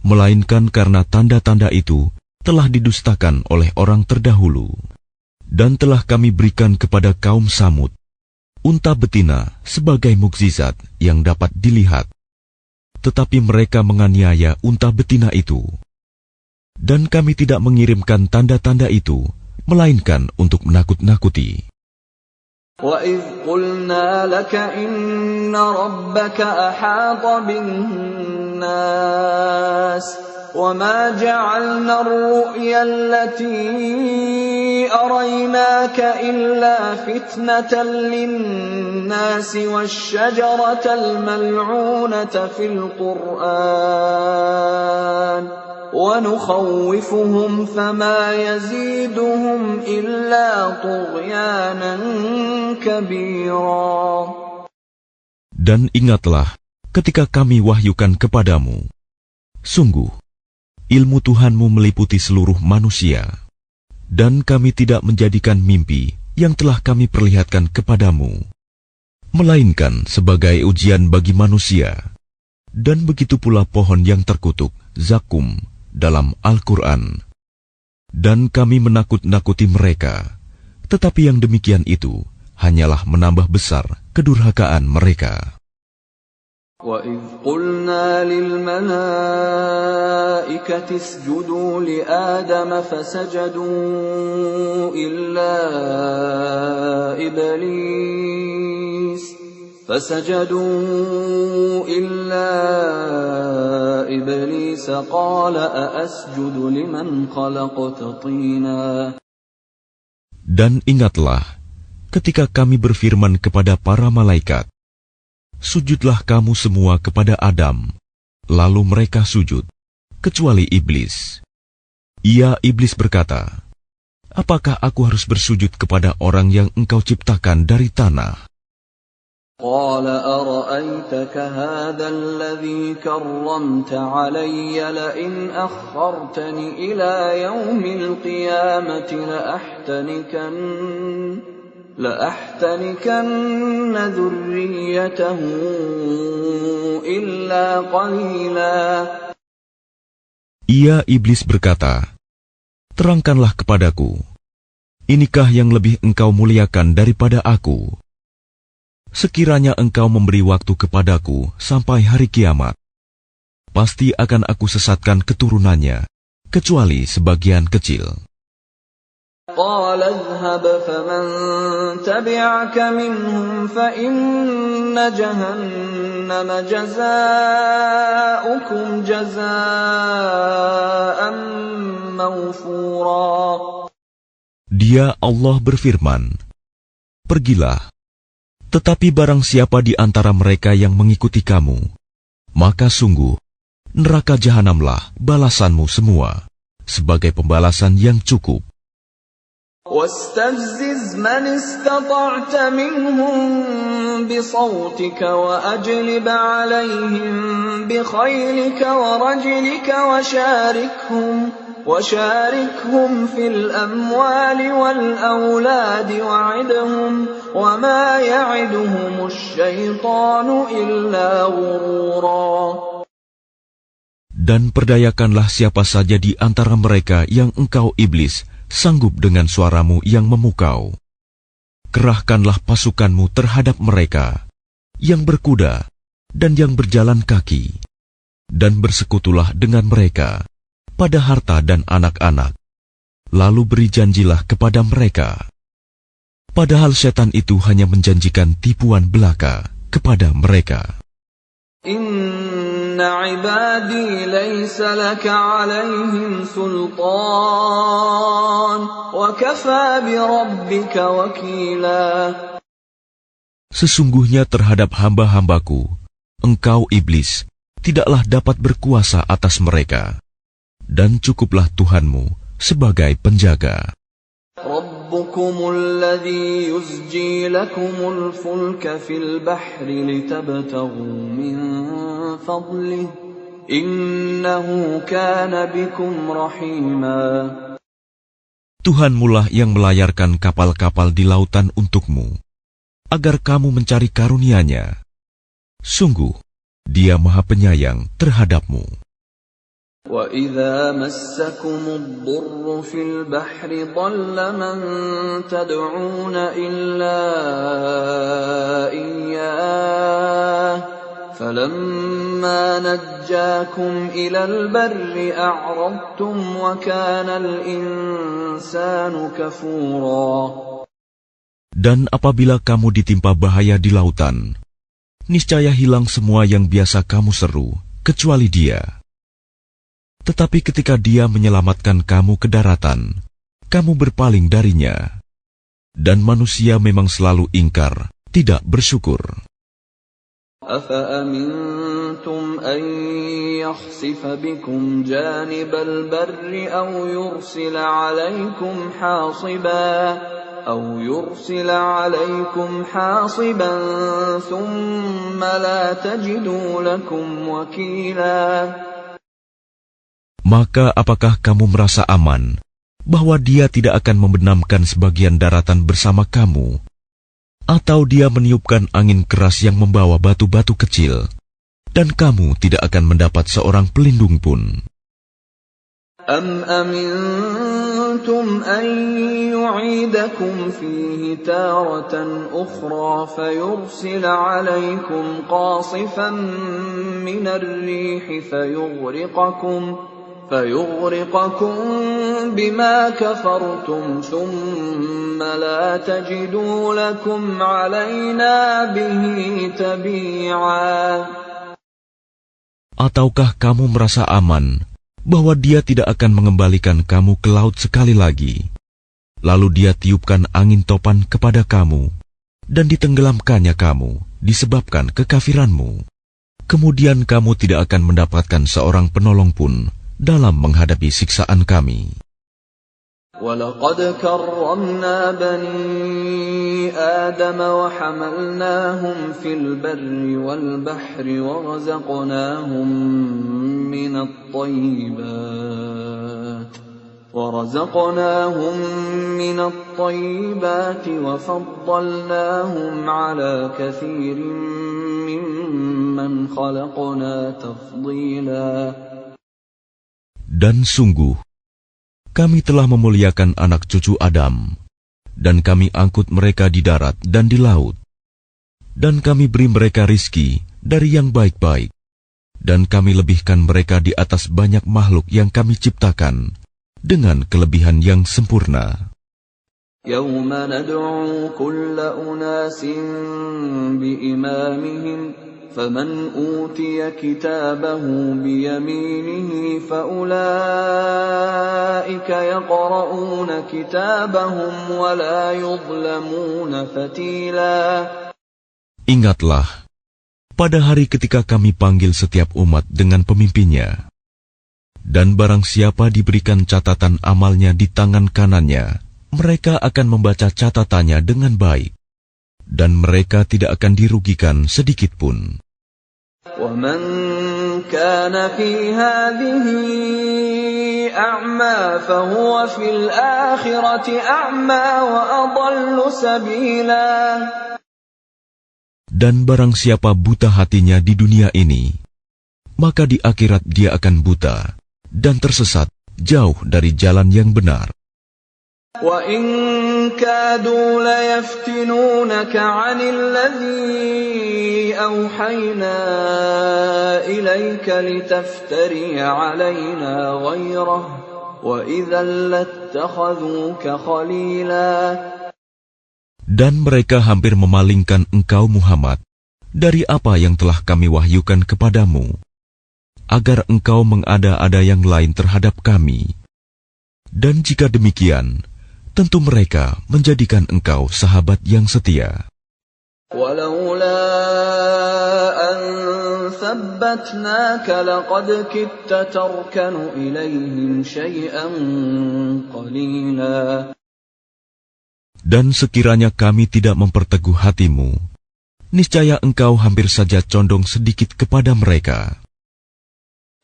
Speaker 2: melainkan karena tanda-tanda itu telah didustakan oleh orang terdahulu. Dan telah kami berikan kepada kaum Samud unta betina sebagai mukjizat yang dapat dilihat, tetapi mereka menganiaya unta betina itu. Dan kami tidak mengirimkan tanda-tanda itu, melainkan untuk menakut-nakuti.
Speaker 1: وَإِذْ قُلْنَا لَكَ إِنَّ رَبَّكَ أَحَاطَ بِالنَّاسِ وما جعلنا الرؤيا التي أريناك إلا فتنة للناس والشجرة الملعونة في القرآن ونخوفهم فما يزيدهم إلا طغيانا كبيرا.
Speaker 2: Dan ingatlah ketika kami wahyukan kepadamu, sungguh ilmu Tuhanmu meliputi seluruh manusia, dan kami tidak menjadikan mimpi yang telah kami perlihatkan kepadamu, melainkan sebagai ujian bagi manusia. Dan begitu pula pohon yang terkutuk, zakum, dalam Al-Quran. Dan kami menakut-nakuti mereka, tetapi yang demikian itu hanyalah menambah besar kedurhakaan mereka.
Speaker 1: وَإِذْ قُلْنَا لِلْمَلَائِكَةِ اسْجُدُوا لِآدَمَ فَسَجَدُوا إِلَّا إِبْلِيسَ قَالَ أَأَسْجُدُ لِمَنْ خَلَقْتَ طِينًا.
Speaker 2: Dan ingatlah ketika kami berfirman kepada para malaikat, sujudlah kamu semua kepada Adam. Lalu mereka sujud, kecuali iblis. Iblis berkata, apakah aku harus bersujud kepada orang yang engkau ciptakan dari tanah?
Speaker 1: قال أرأيتك هذا الذي كرمت علي لئن أخرتني إلى يوم القيامة لأحتنكن ذريته إلا قليلا.
Speaker 2: Iblis berkata, terangkanlah kepadaku, inikah yang lebih engkau muliakan daripada aku? Sekiranya engkau memberi waktu kepadaku sampai hari kiamat, pasti akan aku sesatkan keturunannya, kecuali sebagian kecil.
Speaker 1: قال اذهب فمن تبعك منهم فإن جهنم جزاؤكم جزاء موفورا.
Speaker 2: Dia Allah berfirman, pergilah, tetapi barang siapa di antara mereka yang mengikuti kamu, maka sungguh neraka jahanamlah balasanmu semua, sebagai pembalasan yang cukup.
Speaker 1: واستفزز من استطعت منهم بصوتك وأجلب عليهم بخيلك ورجلك وشاركهم في الأموال والأولاد وعدهم وما يعدهم الشيطان إلا غرورا.
Speaker 2: Dan perdayakanlah siapa saja di antara mereka yang engkau iblis sanggup dengan suaramu yang memukau. Kerahkanlah pasukanmu terhadap mereka, yang berkuda dan yang berjalan kaki, dan bersekutulah dengan mereka pada harta dan anak-anak. Lalu beri janjilah kepada mereka. Padahal setan itu hanya menjanjikan tipuan belaka kepada mereka.
Speaker 1: Inna ibadi laysa laka alaihim sultan wa kafa bi rabbika wakila.
Speaker 2: Sesungguhnya terhadap hamba-hambaku, engkau iblis tidaklah dapat berkuasa atas mereka, dan cukuplah Tuhanmu sebagai penjaga.
Speaker 1: Rabbukumul ladzi yusji lakumul fulka fil bahri litabtaghu min fadlihi innahu kana bikum rahima.
Speaker 2: Tuhanmulah yang melayarkan kapal-kapal di lautan untukmu, agar kamu mencari karunia-Nya. Sungguh, Dia Maha Penyayang terhadapmu.
Speaker 1: وَإِذَا مَسَّكُمُ الضُّرُّ فِي الْبَحْرِ ضَلَّ مَن تَدْعُونَ إِلَّا إِيَّاهُ فَلَمَّا نَجَّاكُمْ إِلَى الْبَرِّ أَعْرَضْتُمْ وَكَانَ الْإِنسَانُ كَفُورًا.
Speaker 2: Dan apabila kamu ditimpa bahaya di lautan, niscaya hilang semua yang biasa kamu seru, kecuali Dia. Tetapi ketika Dia menyelamatkan kamu ke daratan, kamu berpaling darinya. Dan manusia memang selalu ingkar, tidak bersyukur.
Speaker 1: أَفَأَمِنْتُمْ أَنْ يَخْسِفَ بِكُمْ جَانِبَ الْبَرِّ أَوْ يُرْسِلَ عَلَيْكُمْ حَاصِبًا ثُمَّ لَا تَجِدُوا لَكُمْ وَكِيلًا.
Speaker 2: Maka apakah kamu merasa aman bahwa Dia tidak akan membenamkan sebagian daratan bersama kamu, atau Dia meniupkan angin keras yang membawa batu-batu kecil, dan kamu tidak akan mendapat seorang pelindung pun?
Speaker 1: أَمْ أَمِنْتُمْ أَنْ يُعِيدَكُمْ فِيهِ تَارَةً أُخْرَى فَيُرْسِلَ عَلَيْكُمْ قَاصِفًا مِنَ الرِّيحِ فَيُغْرِقَكُمْ بِمَا كَفَرْتُمْ ثُمَّ لَا تَجِدُوا لَكُمْ عَلَيْنَا بِهِ تَبِيعًا.
Speaker 2: Ataukah kamu merasa aman bahwa Dia tidak akan mengembalikan kamu ke laut sekali lagi, lalu Dia tiupkan angin topan kepada kamu, dan ditenggelamkannya kamu disebabkan kekafiranmu? Kemudian kamu tidak akan mendapatkan seorang penolong pun dalam menghadapi siksaan Kami.
Speaker 1: وَلَقَدْ كَرَّمْنَا بَنِي آدَمَ وَحَمَلْنَاهُمْ فِي الْبَرِّ وَالْبَحْرِ وَرَزَقْنَاهُمْ مِنَ الطَّيِّبَاتِ وَفَضَّلْنَاهُمْ عَلَى كَثِيرٍ مِّمَّنْ خَلَقْنَا تَفْضِيلًا.
Speaker 2: Dan sungguh, Kami telah memuliakan anak cucu Adam, dan Kami angkut mereka di darat dan di laut. Dan Kami beri mereka rizki dari yang baik-baik, dan Kami lebihkan mereka di atas banyak makhluk yang Kami ciptakan, dengan kelebihan yang sempurna.
Speaker 1: يَوْمَ نَدْعُو كُلَّ أُنَاسٍ بِإِمَامِهِمْ فَمَنْ أُوتِيَ كِتَابَهُ بِيَمِينِهِ فَأُولَئِكَ يَقْرَؤُونَ كِتَابَهُمْ وَلَا يُظْلَمُونَ فَتِيلًا.
Speaker 2: Ingatlah, pada hari ketika Kami panggil setiap umat dengan pemimpinnya, dan barang siapa diberikan catatan amalnya di tangan kanannya, mereka akan membaca catatannya dengan baik, dan mereka tidak akan dirugikan sedikit pun.
Speaker 1: وَمَنْ كَانَ فِي هَذِهِ أَعْمَى فَهُوَ فِي الْآخِرَةِ أَعْمَى وَأَضَلُّ سَبِيلًا.
Speaker 2: Dan barang siapa buta hatinya di dunia ini, maka di akhirat dia akan buta dan tersesat jauh dari jalan yang benar.
Speaker 1: وَإِنْ كَادُوا لَيَفْتِنُونَكَ عَنِ الَّذِي أَوْحَيْنَا إِلَيْكَ لِتَفْتَرِيَ عَلَيْنَا غَيْرَهُ وَإِذًا لَاتَّخَذُوكَ خَلِيلًا.
Speaker 2: Dan mereka hampir memalingkan engkau Muhammad dari apa yang telah Kami wahyukan kepadamu, agar engkau mengada-ada yang lain terhadap Kami. Dan jika demikian, tentu mereka menjadikan engkau sahabat yang setia.
Speaker 1: وَلَوْلَا أَنْ ثَبَّتْنَاكَ لَقَدْ كِدتَّ تَرْكَنُ إِلَيْهِمْ شَيْئًا قَلِيلًا.
Speaker 2: Dan sekiranya Kami tidak memperteguh hatimu, niscaya engkau hampir saja condong sedikit kepada mereka.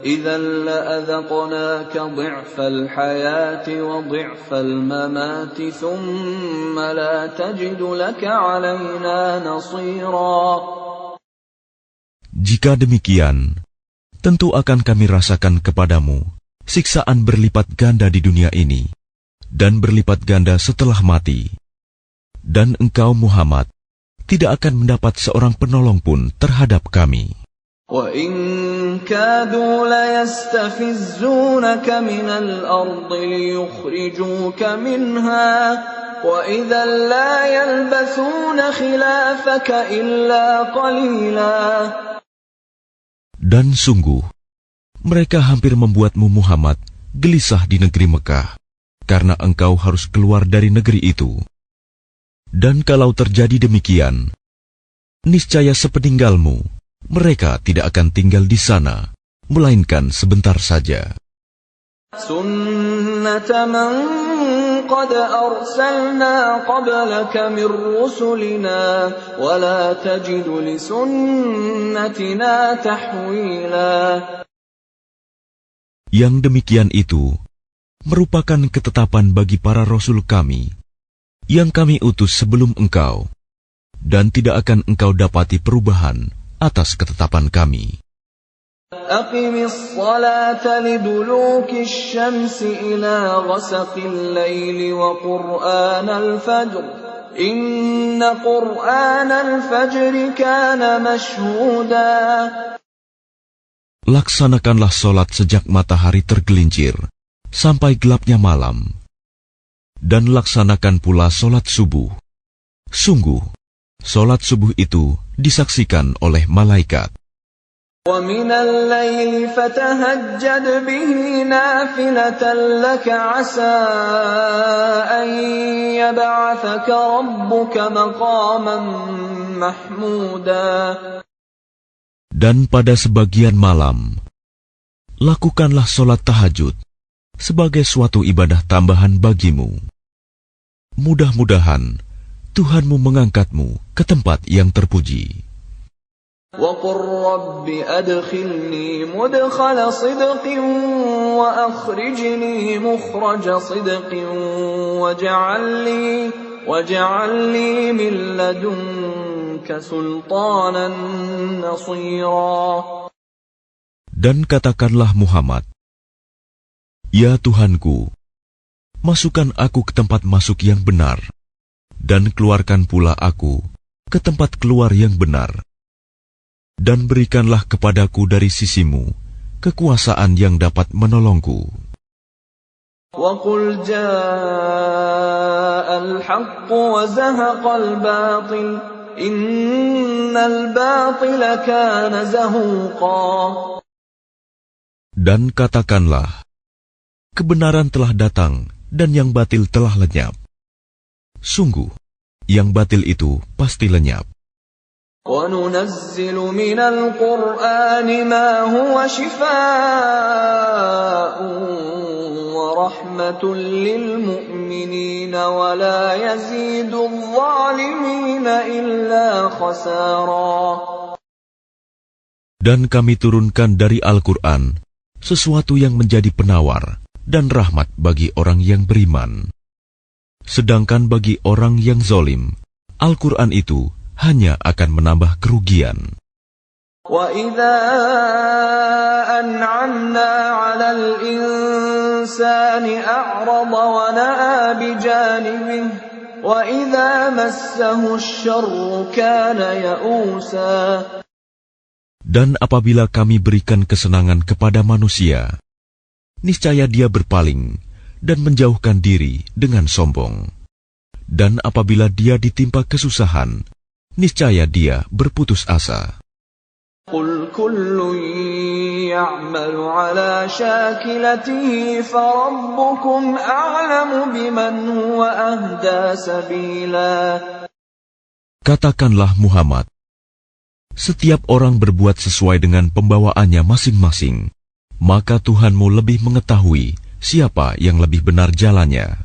Speaker 1: إِذًا لَأَذَقْنَاكَ ضِعْفَ الْحَيَاةِ وَضِعْفَ الْمَمَاتِ ثُمَّ لَا تَجِدُ لَكَ عَلَيْنَا نَصِيرًا.
Speaker 2: Jika demikian, tentu akan Kami rasakan kepadamu siksaan berlipat ganda di dunia ini, dan berlipat ganda setelah mati. Dan engkau Muhammad tidak akan mendapat seorang penolong pun terhadap Kami.
Speaker 1: وَإِنْ كَادُوا لَيَسْتَفِزُّونَكَ مِنَ الْأَرْضِ لِيُخْرِجُوكَ مِنْهَا وَإِذًا لَا يَلْبَثُونَ خِلَافَكَ إِلَّا قَلِيلًا.
Speaker 2: Dan sungguh, Mereka hampir membuatmu Muhammad gelisah di negeri Mekah, karena engkau harus keluar dari negeri itu. Dan kalau terjadi demikian, niscaya sepeninggalmu, mereka tidak akan tinggal di sana, melainkan sebentar saja.
Speaker 1: Sunnata man qad arsalna qablaka min rusulina wa la tajidu li sunnatina tahwila.
Speaker 2: Yang demikian itu merupakan ketetapan bagi para rasul kami yang kami utus sebelum engkau, dan tidak akan engkau dapati perubahan atas ketetapan kami.
Speaker 1: Aqimis salata liduluki syamsi ila ghasaqil laili wa qur'anal fajr. Inna qur'anal fajri kana mashhuda.
Speaker 2: Laksanakanlah solat sejak matahari tergelincir sampai gelapnya malam, dan laksanakan pula solat subuh. Sungguh, solat subuh itu disaksikan oleh malaikat.
Speaker 1: وَمِنَ اللَّيْلِ فَتَهَجَّدْ بِهِ نَافِلَةً لَكَ عَسَىٰ أَن يَبْعَثَكَ رَبُّكَ مَقَامًا مَّحْمُودًا.
Speaker 2: Dan pada sebagian malam, lakukanlah solat tahajud sebagai suatu ibadah tambahan bagimu. Mudah-mudahan Tuhanmu mengangkatmu ke tempat yang terpuji.
Speaker 1: وَقُلْ رَبِّ أَدْخِلْنِي مُدْخَلَ صِدْقٍ وَأَخْرِجْنِي مُخْرَجَ صِدْقٍ وَاجْعَلْ لِي مِن لَّدُنكَ سُلْطَانًا نَّصِيرًا.
Speaker 2: Dan katakanlah Muhammad, Ya Tuhanku, masukkan aku ke tempat masuk yang benar, dan keluarkan pula aku ke tempat keluar yang benar. Dan berikanlah kepadaku dari sisimu kekuasaan yang dapat menolongku.
Speaker 1: وَقُلْ جَاءَ الْحَقُّ وَزَهَقَ الْبَاطِلُ إِنَّ الْبَاطِلَ كَانَ زَهُوقًا.
Speaker 2: Dan katakanlah, kebenaran telah datang dan yang batil telah lenyap. Sungguh, yang batil itu pasti lenyap.
Speaker 1: وَنُنَزِّلُ مِنَ الْقُرْآنِ مَا هُوَ شِفَاءٌ وَرَحْمَةٌ لِّلْمُؤْمِنِينَ وَلَا يَزِيدُ الظَّالِمِينَ إِلَّا خَسَارًا.
Speaker 2: Dan kami turunkan dari Al-Quran sesuatu yang menjadi penawar dan rahmat bagi orang yang beriman. Sedangkan bagi orang yang zalim, Al-Quran itu hanya akan menambah kerugian.
Speaker 1: وَإِذَا أَنْعَمْنَا عَلَى الْإِنسَانِ أَعْرَضَ وَنَأَىٰ بِجَانِبِهِ وَإِذَا مَسَّهُ الشَّرُّ كَانَ يَئُوسًا.
Speaker 2: Dan apabila kami berikan kesenangan kepada manusia, niscaya dia berpaling dan menjauhkan diri dengan sombong. Dan apabila dia ditimpa kesusahan, niscaya dia berputus asa.
Speaker 1: قُلْ كُلٌّ يَعْمَلُ عَلَى شَاكِلَتِهِ فَرَبُّكُمْ أَعْلَمُ بِمَنْ هُوَ أَهْدَىٰ سَبِيلًا.
Speaker 2: Katakanlah Muhammad, setiap orang berbuat sesuai dengan pembawaannya masing-masing, maka Tuhanmu lebih mengetahui siapa yang lebih benar jalannya.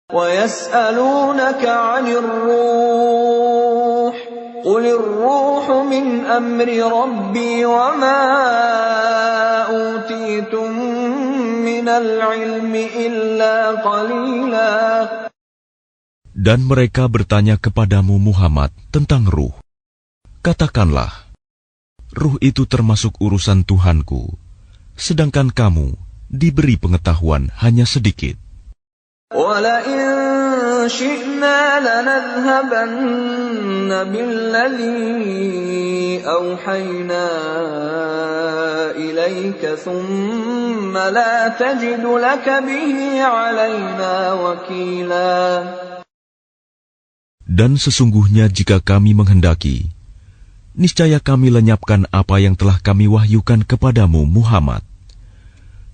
Speaker 1: وَيَسْأَلُونَكَ عَنِ الرُّوحِ قُلِ الرُّوحُ مِنْ أَمْرِ رَبِّي وَمَا أُوتِيتُم مِّنَ الْعِلْمِ إِلَّا قَلِيلًا.
Speaker 2: Dan mereka bertanya kepadamu Muhammad tentang ruh. Katakanlah, ruh itu termasuk urusan Tuhanku, sedangkan kamu diberi pengetahuan hanya sedikit.
Speaker 1: وَلَئِن شِئْنَا لَنَذْهَبَنَّ بِالَّذِي أَوْحَيْنَا إِلَيْكَ ثُمَّ لَا تَجِدُ لَكَ بِهِ عَلَيْنَا وَكِيلًا.
Speaker 2: Dan sesungguhnya jika kami menghendaki, niscaya kami lenyapkan apa yang telah kami wahyukan kepadamu Muhammad,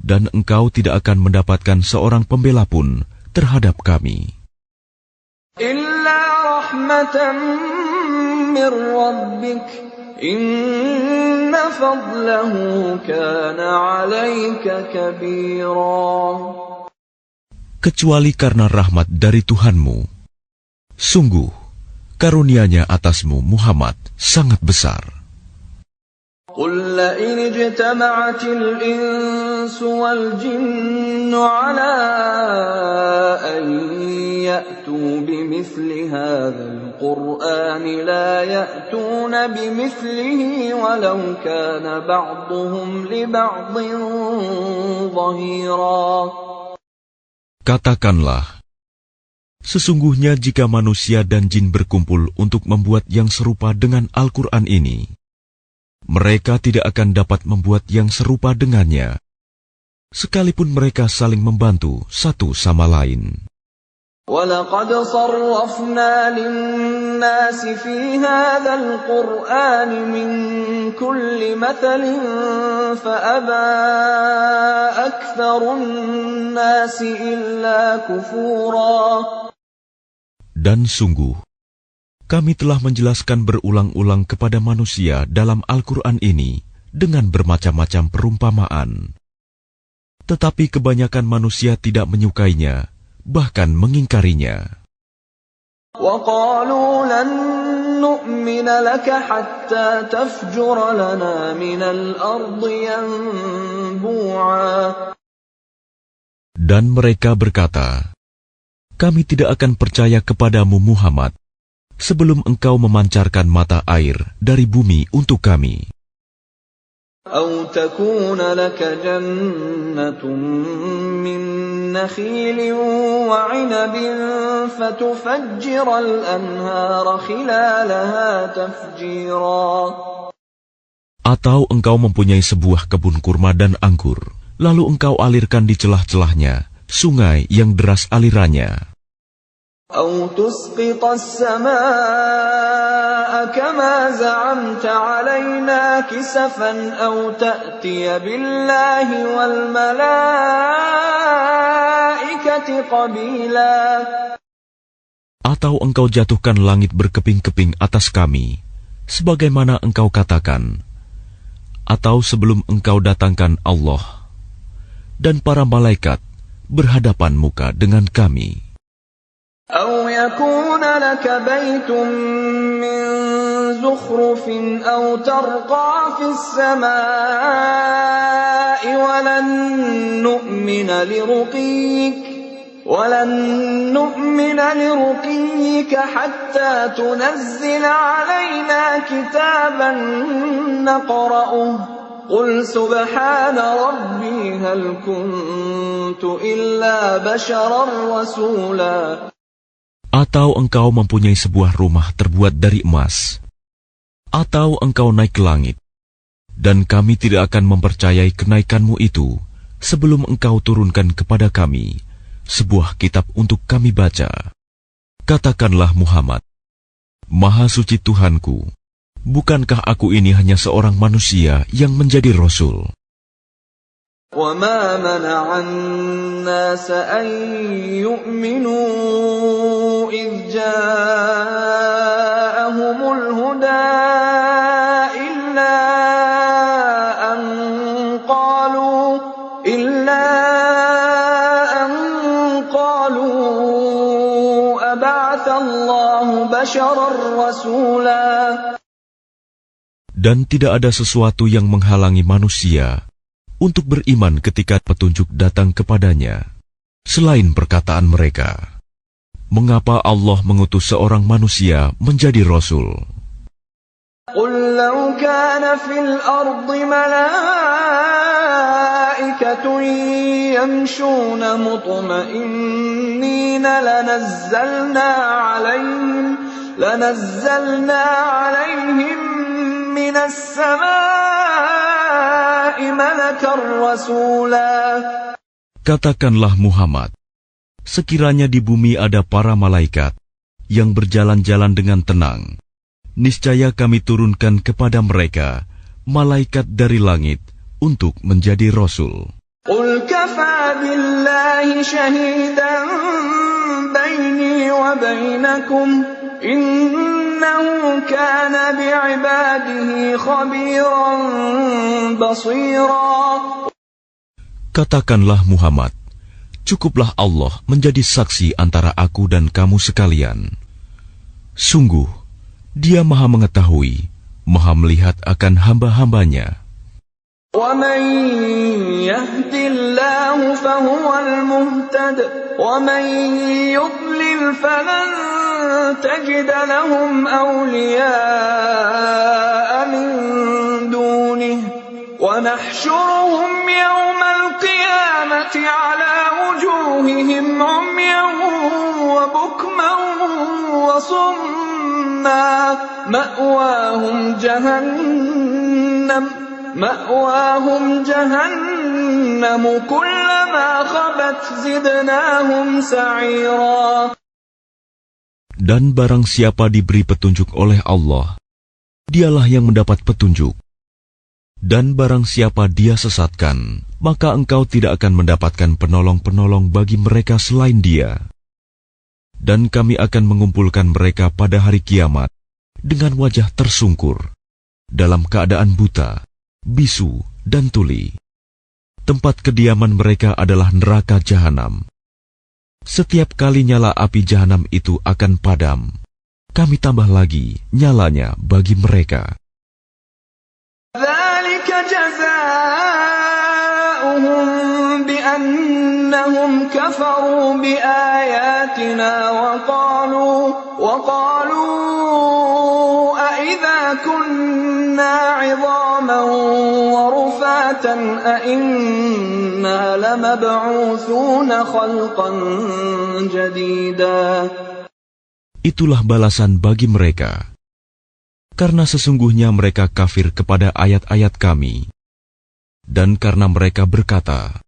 Speaker 2: dan engkau tidak akan mendapatkan seorang pembela pun terhadap kami.
Speaker 1: Illa rahmatan min rabbik, inna fadlahu kana 'alaika kabira.
Speaker 2: Kecuali karena rahmat dari Tuhanmu, sungguh karunia-Nya atasmu Muhammad sangat besar.
Speaker 1: Qul la in ijtama'atil insu wal jinnu 'ala an ya'tu bimithli hadzal qur'ani la ya'tuna bimithlihi walau kana ba'dhuhum li ba'dhin dhahira.
Speaker 2: Katakanlah, sesungguhnya jika manusia dan jin berkumpul untuk membuat yang serupa dengan Al-Quran ini, mereka tidak akan dapat membuat yang serupa dengannya, sekalipun mereka saling membantu satu sama lain.
Speaker 1: وَلَقَدْ صَرَّفْنَا لِلنَّاسِ فِي هَذَا الْقُرْآنِ مِنْ كُلِّ مَثَلٍ فَأَبَى أَكْثَرُ النَّاسِ إِلَّا كُفُورًا.
Speaker 2: Dan sungguh, kami telah menjelaskan berulang-ulang kepada manusia dalam Al-Quran ini dengan bermacam-macam perumpamaan. Tetapi kebanyakan manusia tidak menyukainya, bahkan mengingkarinya.
Speaker 1: وَقَالُوا لَن نُّؤْمِنَ لَكَ حَتَّى تَفْجُرَ لَنَا مِنَ الْأَرْضِ يَنبُوعًا.
Speaker 2: Dan mereka berkata, kami tidak akan percaya kepadamu Muhammad sebelum engkau memancarkan mata air dari bumi untuk kami.
Speaker 1: أَوْ تَكُونَ لَكَ جَنَّةٌ مِّن نَّخِيلٍ وَعِنَبٍ فَتُفَجِّرَ الْأَنْهَارَ خِلَالَهَا تَفْجِيرًا.
Speaker 2: Atau engkau mempunyai sebuah kebun kurma dan anggur, lalu engkau alirkan di celah-celahnya sungai yang deras alirannya.
Speaker 1: أَوْ تُسْقِطَ السَّمَاءَ كَمَا زَعَمْتَ عَلَيْنَا كِسَفًا أَوْ تَأْتِيَ بِاللَّهِ وَالْمَلَائِكَةِ قَبِيلًا.
Speaker 2: Atau engkau jatuhkan langit berkeping-keping atas kami, sebagaimana engkau katakan, atau sebelum engkau datangkan Allah dan para malaikat berhadapan muka dengan kami.
Speaker 1: أَوْ يَكُونَ لَكَ بَيْتٌ مِّن زُخْرُفٍ أَوْ تَرْقَىٰ فِي السَّمَاءِ وَلَن نُّؤْمِنَ لِرُقِيِّكَ حَتَّىٰ تُنَزِّلَ عَلَيْنَا كِتَابًا نَّقْرَؤُهُ قُلْ سُبْحَانَ رَبِّي هَلْ كُنتُ إِلَّا بَشَرًا رَّسُولًا.
Speaker 2: Atau engkau mempunyai sebuah rumah terbuat dari emas, atau engkau naik ke langit, dan kami tidak akan mempercayai kenaikanmu itu sebelum engkau turunkan kepada kami sebuah kitab untuk kami baca. Katakanlah Muhammad, Maha Suci Tuhanku, bukankah aku ini hanya seorang manusia yang menjadi Rasul?
Speaker 1: وَمَا مَنَعَ النَّاسَ أَن يُؤْمِنُوا إِذْ جَاءَهُمُ الْهُدَىٰ إِلَّا أَن قَالُوا أَبَعَثَ اللَّهُ بَشَرًا رَّسُولًا.
Speaker 2: Dan tidak ada sesuatu yang menghalangi manusia untuk beriman ketika petunjuk datang kepadanya, selain perkataan mereka, mengapa Allah mengutus seorang manusia menjadi Rasul?
Speaker 1: قُلْ لَوْ كَانَ فِي الْأَرْضِ مَلَائِكَةٌ يَمْشُونَ مُطْمَئِنِّينَ لَنَزَّلْنَا عَلَيْهِمْ مِنَ السَّمَاءِ مَلَكًا رَّسُولًا.
Speaker 2: Katakanlah Muhammad, sekiranya di bumi ada para malaikat yang berjalan-jalan dengan tenang, niscaya kami turunkan kepada mereka malaikat dari langit untuk menjadi rasul.
Speaker 1: Qul kafa billahi shahidan baini wa bainakum innahu kana bi'ibadihi khabiran basira.
Speaker 2: Katakanlah Muhammad, cukuplah Allah menjadi saksi antara aku dan kamu sekalian. Sungguh, Dia Maha mengetahui, Maha melihat akan hamba-hambanya.
Speaker 1: وَمَن يَهْدِ اللَّهُ فَهُوَ الْمُهْتَدِ وَمَن يُضْلِلْ فَلَن تَجِدَ لَهُمْ أَوْلِيَاءَ مِن دُونِهِ وَنَحْشُرُهُمْ يَوْمَ الْقِيَامَةِ عَلَى وُجُوهِهِمْ عُمْيًا وَبُكْمًا وَصُمًّا مَأْوَاهُمْ جَهَنَّمُ كُلَّمَا خَبَتْ زِدْنَاهُمْ سَعِيرًا.
Speaker 2: Dan barang siapa diberi petunjuk oleh Allah, dialah yang mendapat petunjuk. Dan barang siapa Dia sesatkan, maka engkau tidak akan mendapatkan penolong-penolong bagi mereka selain Dia. Dan kami akan mengumpulkan mereka pada hari kiamat dengan wajah tersungkur, dalam keadaan buta, bisu, dan tuli. Tempat kediaman mereka adalah neraka jahanam. Setiap kali nyala api jahanam itu akan padam, kami tambah lagi nyalanya bagi mereka.
Speaker 1: ذَلِكَ جَزَاؤُهُم بِأَنَّهُمْ كَفَرُوا بِآيَاتِنَا وَقَالُوا أَإِذَا كُنَّا عِظَامًا وَرُفَاتًا أَإِنَّا لَمَبْعُوثُونَ خَلْقًا جَدِيدًا.
Speaker 2: Itulah balasan bagi mereka. Karena sesungguhnya mereka kafir kepada ayat-ayat kami. Dan karena mereka berkata,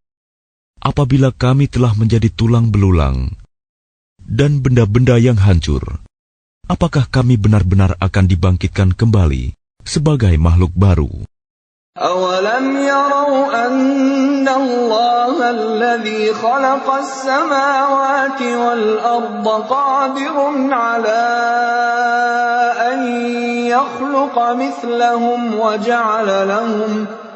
Speaker 2: apabila kami telah menjadi tulang belulang dan benda-benda yang hancur, apakah kami benar-benar akan dibangkitkan kembali sebagai makhluk baru?
Speaker 1: أَوَلَمْ يَرَوْا أَنَّ اللَّهَ الَّذِي خَلَقَ السَّمَاوَاتِ وَالْأَرْضَ قَادِرٌ عَلَىٰ أَن يَخْلُقَ مِثْلَهُمْ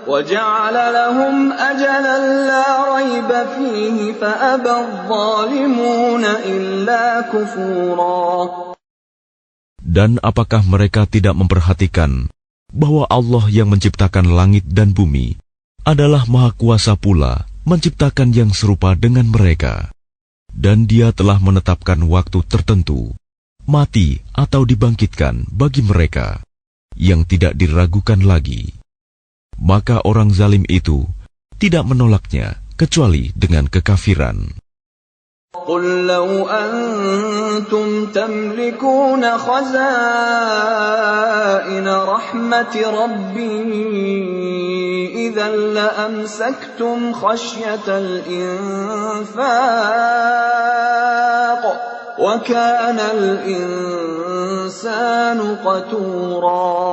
Speaker 1: وَجَعَلَ لَهُمْ أَجَلًا لَّا رَيْبَ فِيهِ فَأَبَى الظَّالِمُونَ إِلَّا كُفُورًا.
Speaker 2: Dan apakah mereka tidak memperhatikan bahwa Allah yang menciptakan langit dan bumi adalah Maha Kuasa pula menciptakan yang serupa dengan mereka, dan Dia telah menetapkan waktu tertentu, mati atau dibangkitkan bagi mereka, yang tidak diragukan lagi. Maka orang zalim itu tidak menolaknya kecuali dengan kekafiran.
Speaker 1: قُل لَّوْ أَنتُمْ تَمْلِكُونَ خَزَائِنَ رَحْمَةِ رَبِّي إِذًا لَّأَمْسَكْتُمْ خَشْيَةَ الْإِنفَاقِ وَكَانَ الْإِنسَانُ قَتُورًا.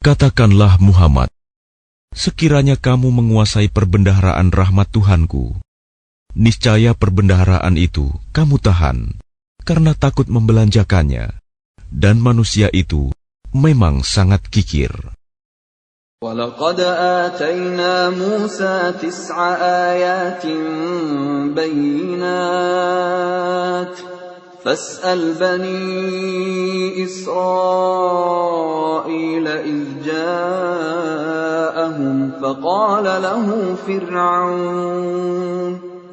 Speaker 2: Katakanlah Muhammad, sekiranya kamu menguasai perbendaharaan rahmat Tuhanku, niscaya perbendaharaan itu kamu tahan, karena takut membelanjakannya, dan manusia itu memang sangat kikir.
Speaker 1: وَلَقَدْ آتَيْنَا مُوسَى 9 آيَاتٍ بَيِّنَاتٍ فَاسْأَلْ بَنِي إِسْرَائِيلَ إِذْ جَاءَهُمْ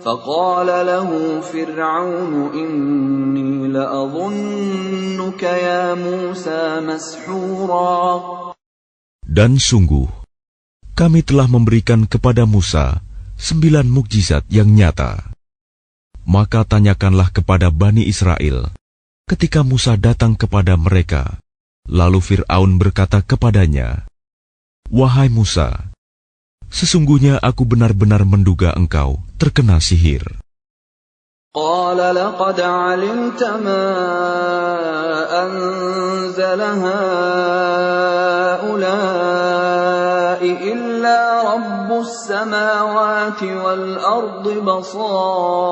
Speaker 1: فقال له فرعون إني لأظنك يا موسى مسحورا.
Speaker 2: Dan sungguh, kami telah memberikan kepada Musa 9 mukjizat yang nyata. Maka tanyakanlah kepada Bani Israel ketika Musa datang kepada mereka. Lalu Fir'aun berkata kepadanya, "Wahai Musa, sesungguhnya aku benar-benar menduga engkau terkena sihir."
Speaker 1: قال لقد علمت ما أنزل هؤلاء إلا رب السماوات والأرض بصائر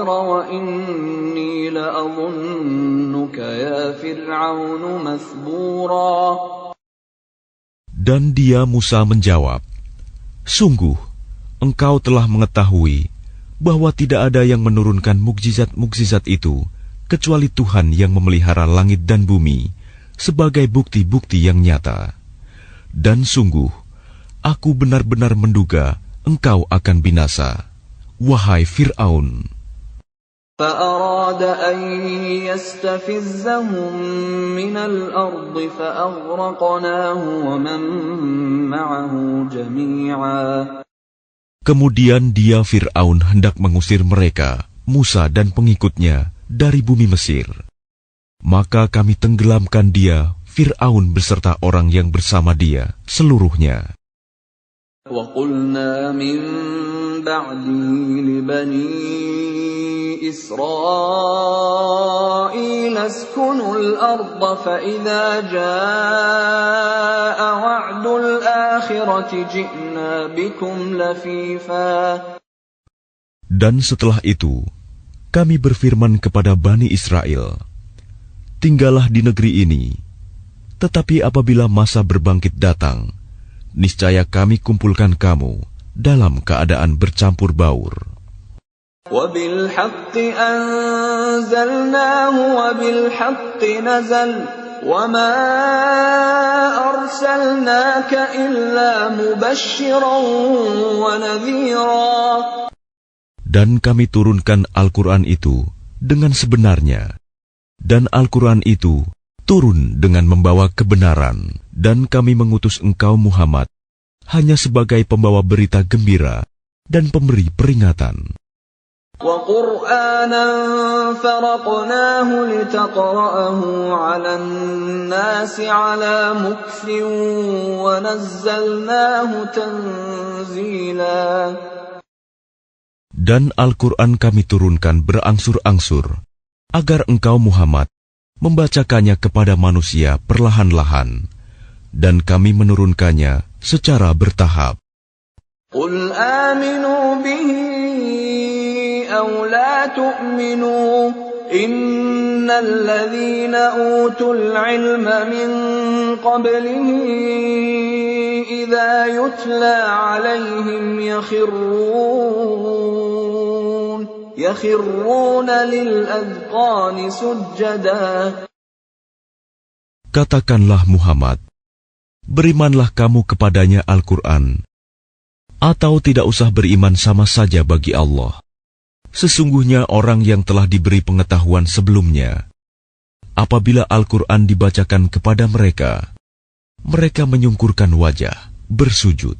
Speaker 1: وإني لأظنك يا فرعون مثبورا.
Speaker 2: Dan dia Musa menjawab, "Sungguh, engkau telah mengetahui bahwa tidak ada yang menurunkan mukjizat-mukjizat itu kecuali Tuhan yang memelihara langit dan bumi sebagai bukti-bukti yang nyata. Dan sungguh, aku benar-benar menduga engkau akan binasa, wahai Fir'aun."
Speaker 1: فأراد أن يستفزهم من الأرض فأغرقناه ومن معه جميعا.
Speaker 2: Kemudian dia Fir'aun hendak mengusir mereka, Musa dan pengikutnya, dari bumi Mesir. Maka kami tenggelamkan dia, Fir'aun beserta orang yang bersama dia, seluruhnya.
Speaker 1: وَقُلْنَا مِنْ بَعْدِهِ لِبَنِي إِسْرَائِيلَ اسْكُنُوا الْأَرْضَ فَإِذَا جَاءَ وَعْدُ الْآخِرَةِ جِئْنَا بِكُمْ لَفِيفًا.
Speaker 2: Dan setelah itu, kami berfirman kepada Bani Israel, "Tinggallah di negeri ini, tetapi apabila masa berbangkit datang, niscaya kami kumpulkan kamu dalam keadaan bercampur baur."
Speaker 1: وَبِالْحَقِّ أَنزَلْنَاهُ وَبِالْحَقِّ نَزَلَ وَمَا أَرْسَلْنَاكَ إِلَّا مُبَشِّرًا وَنَذِيرًا.
Speaker 2: Dan kami turunkan Al-Quran itu dengan sebenarnya, dan Al-Quran itu turun dengan membawa kebenaran, dan kami mengutus engkau Muhammad hanya sebagai pembawa berita gembira dan pemberi peringatan.
Speaker 1: وَقُرْآنًا فَرَقْنَاهُ لِتَقْرَأَهُ عَلَى النَّاسِ عَلَى مُكْثٍ وَنَزَّلْنَاهُ تَنزِيلًا.
Speaker 2: Dan Al-Quran kami turunkan berangsur-angsur, agar engkau Muhammad membacakannya kepada manusia perlahan-lahan, dan kami menurunkannya secara bertahap.
Speaker 1: قُلْ آمِنُوا بِهِ أَوْ لَا تُؤْمِنُوا إِنَّ الَّذِينَ أُوتُوا الْعِلْمَ مِنْ قَبْلِهِ إِذَا يُتْلَى عَلَيْهِمْ يَخِرُّونَ لِلْأَذْقَانِ سُجَّدًا.
Speaker 2: Katakanlah Muhammad, berimanlah kamu kepadanya Al-Quran, atau tidak usah beriman sama saja bagi Allah. Sesungguhnya orang yang telah diberi pengetahuan sebelumnya, apabila Al-Quran dibacakan kepada mereka, mereka menyungkurkan wajah, bersujud.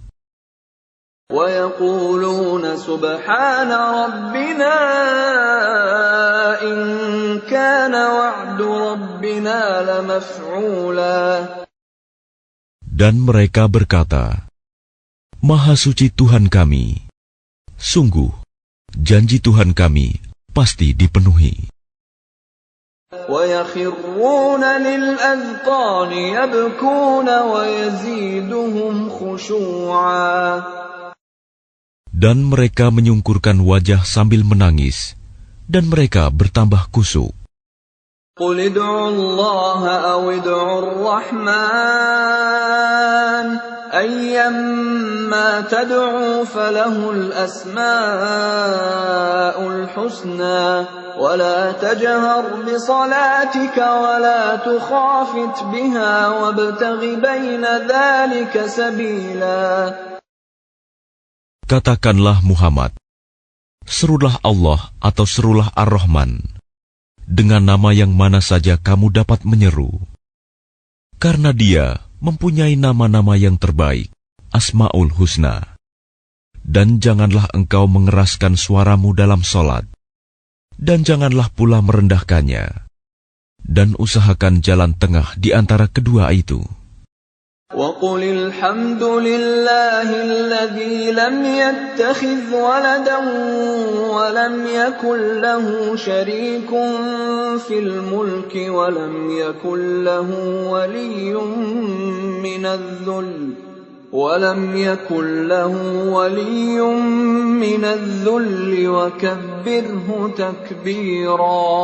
Speaker 1: وَيَقُولُونَ سُبْحَانَ رَبِّنَا إِنْ كَانَ وَعْدُ رَبِّنَا لَمَفْعُولًا.
Speaker 2: Dan mereka berkata, "Maha suci Tuhan kami, sungguh janji Tuhan kami pasti dipenuhi."
Speaker 1: وَيَخِرُّونَ لِلْأَذْقَانِ يَبْكُونَ وَيَزِيدُهُمْ خُشُوعًا.
Speaker 2: Dan mereka menyungkurkan wajah sambil menangis, dan mereka bertambah kusuk.
Speaker 1: قُلِ ادْعُوا اللَّهَ أَوِ ادْعُوا الرَّحْمَنَ أَيَّمَّا تَدْعُوا فَلَهُ الْأَسْمَاءُ الْحُسْنَى وَلَا تَجْهَرْ بِصَلَاتِكَ وَلَا تُخَافِتْ بِهَا وَابْتَغِ بَيْنَ ذَلِكَ سَبِيلًا.
Speaker 2: Katakanlah Muhammad, serulah Allah atau serulah Ar-Rahman, dengan nama yang mana saja kamu dapat menyeru. Karena Dia mempunyai nama-nama yang terbaik, Asma'ul Husna. Dan janganlah engkau mengeraskan suaramu dalam solat, dan janganlah pula merendahkannya, dan usahakan jalan tengah di antara kedua itu.
Speaker 1: وَقُلِ الْحَمْدُ لِلَّهِ الَّذِي لَمْ يَتَّخِذْ وَلَدًا وَلَمْ يَكُنْ لَهُ شَرِيكٌ فِي الْمُلْكِ وَلَمْ يَكُنْ لَهُ وَلِيٌّ مِّنَ الذُّلِّ وَكَبِّرْهُ تَكْبِيرًا.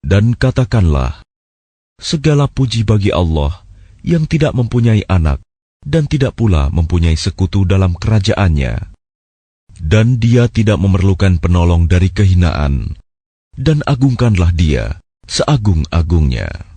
Speaker 2: Dan katakanlah, segala puji bagi Allah yang tidak mempunyai anak dan tidak pula mempunyai sekutu dalam kerajaannya. Dan dia tidak memerlukan penolong dari kehinaan. Dan agungkanlah dia seagung-agungnya.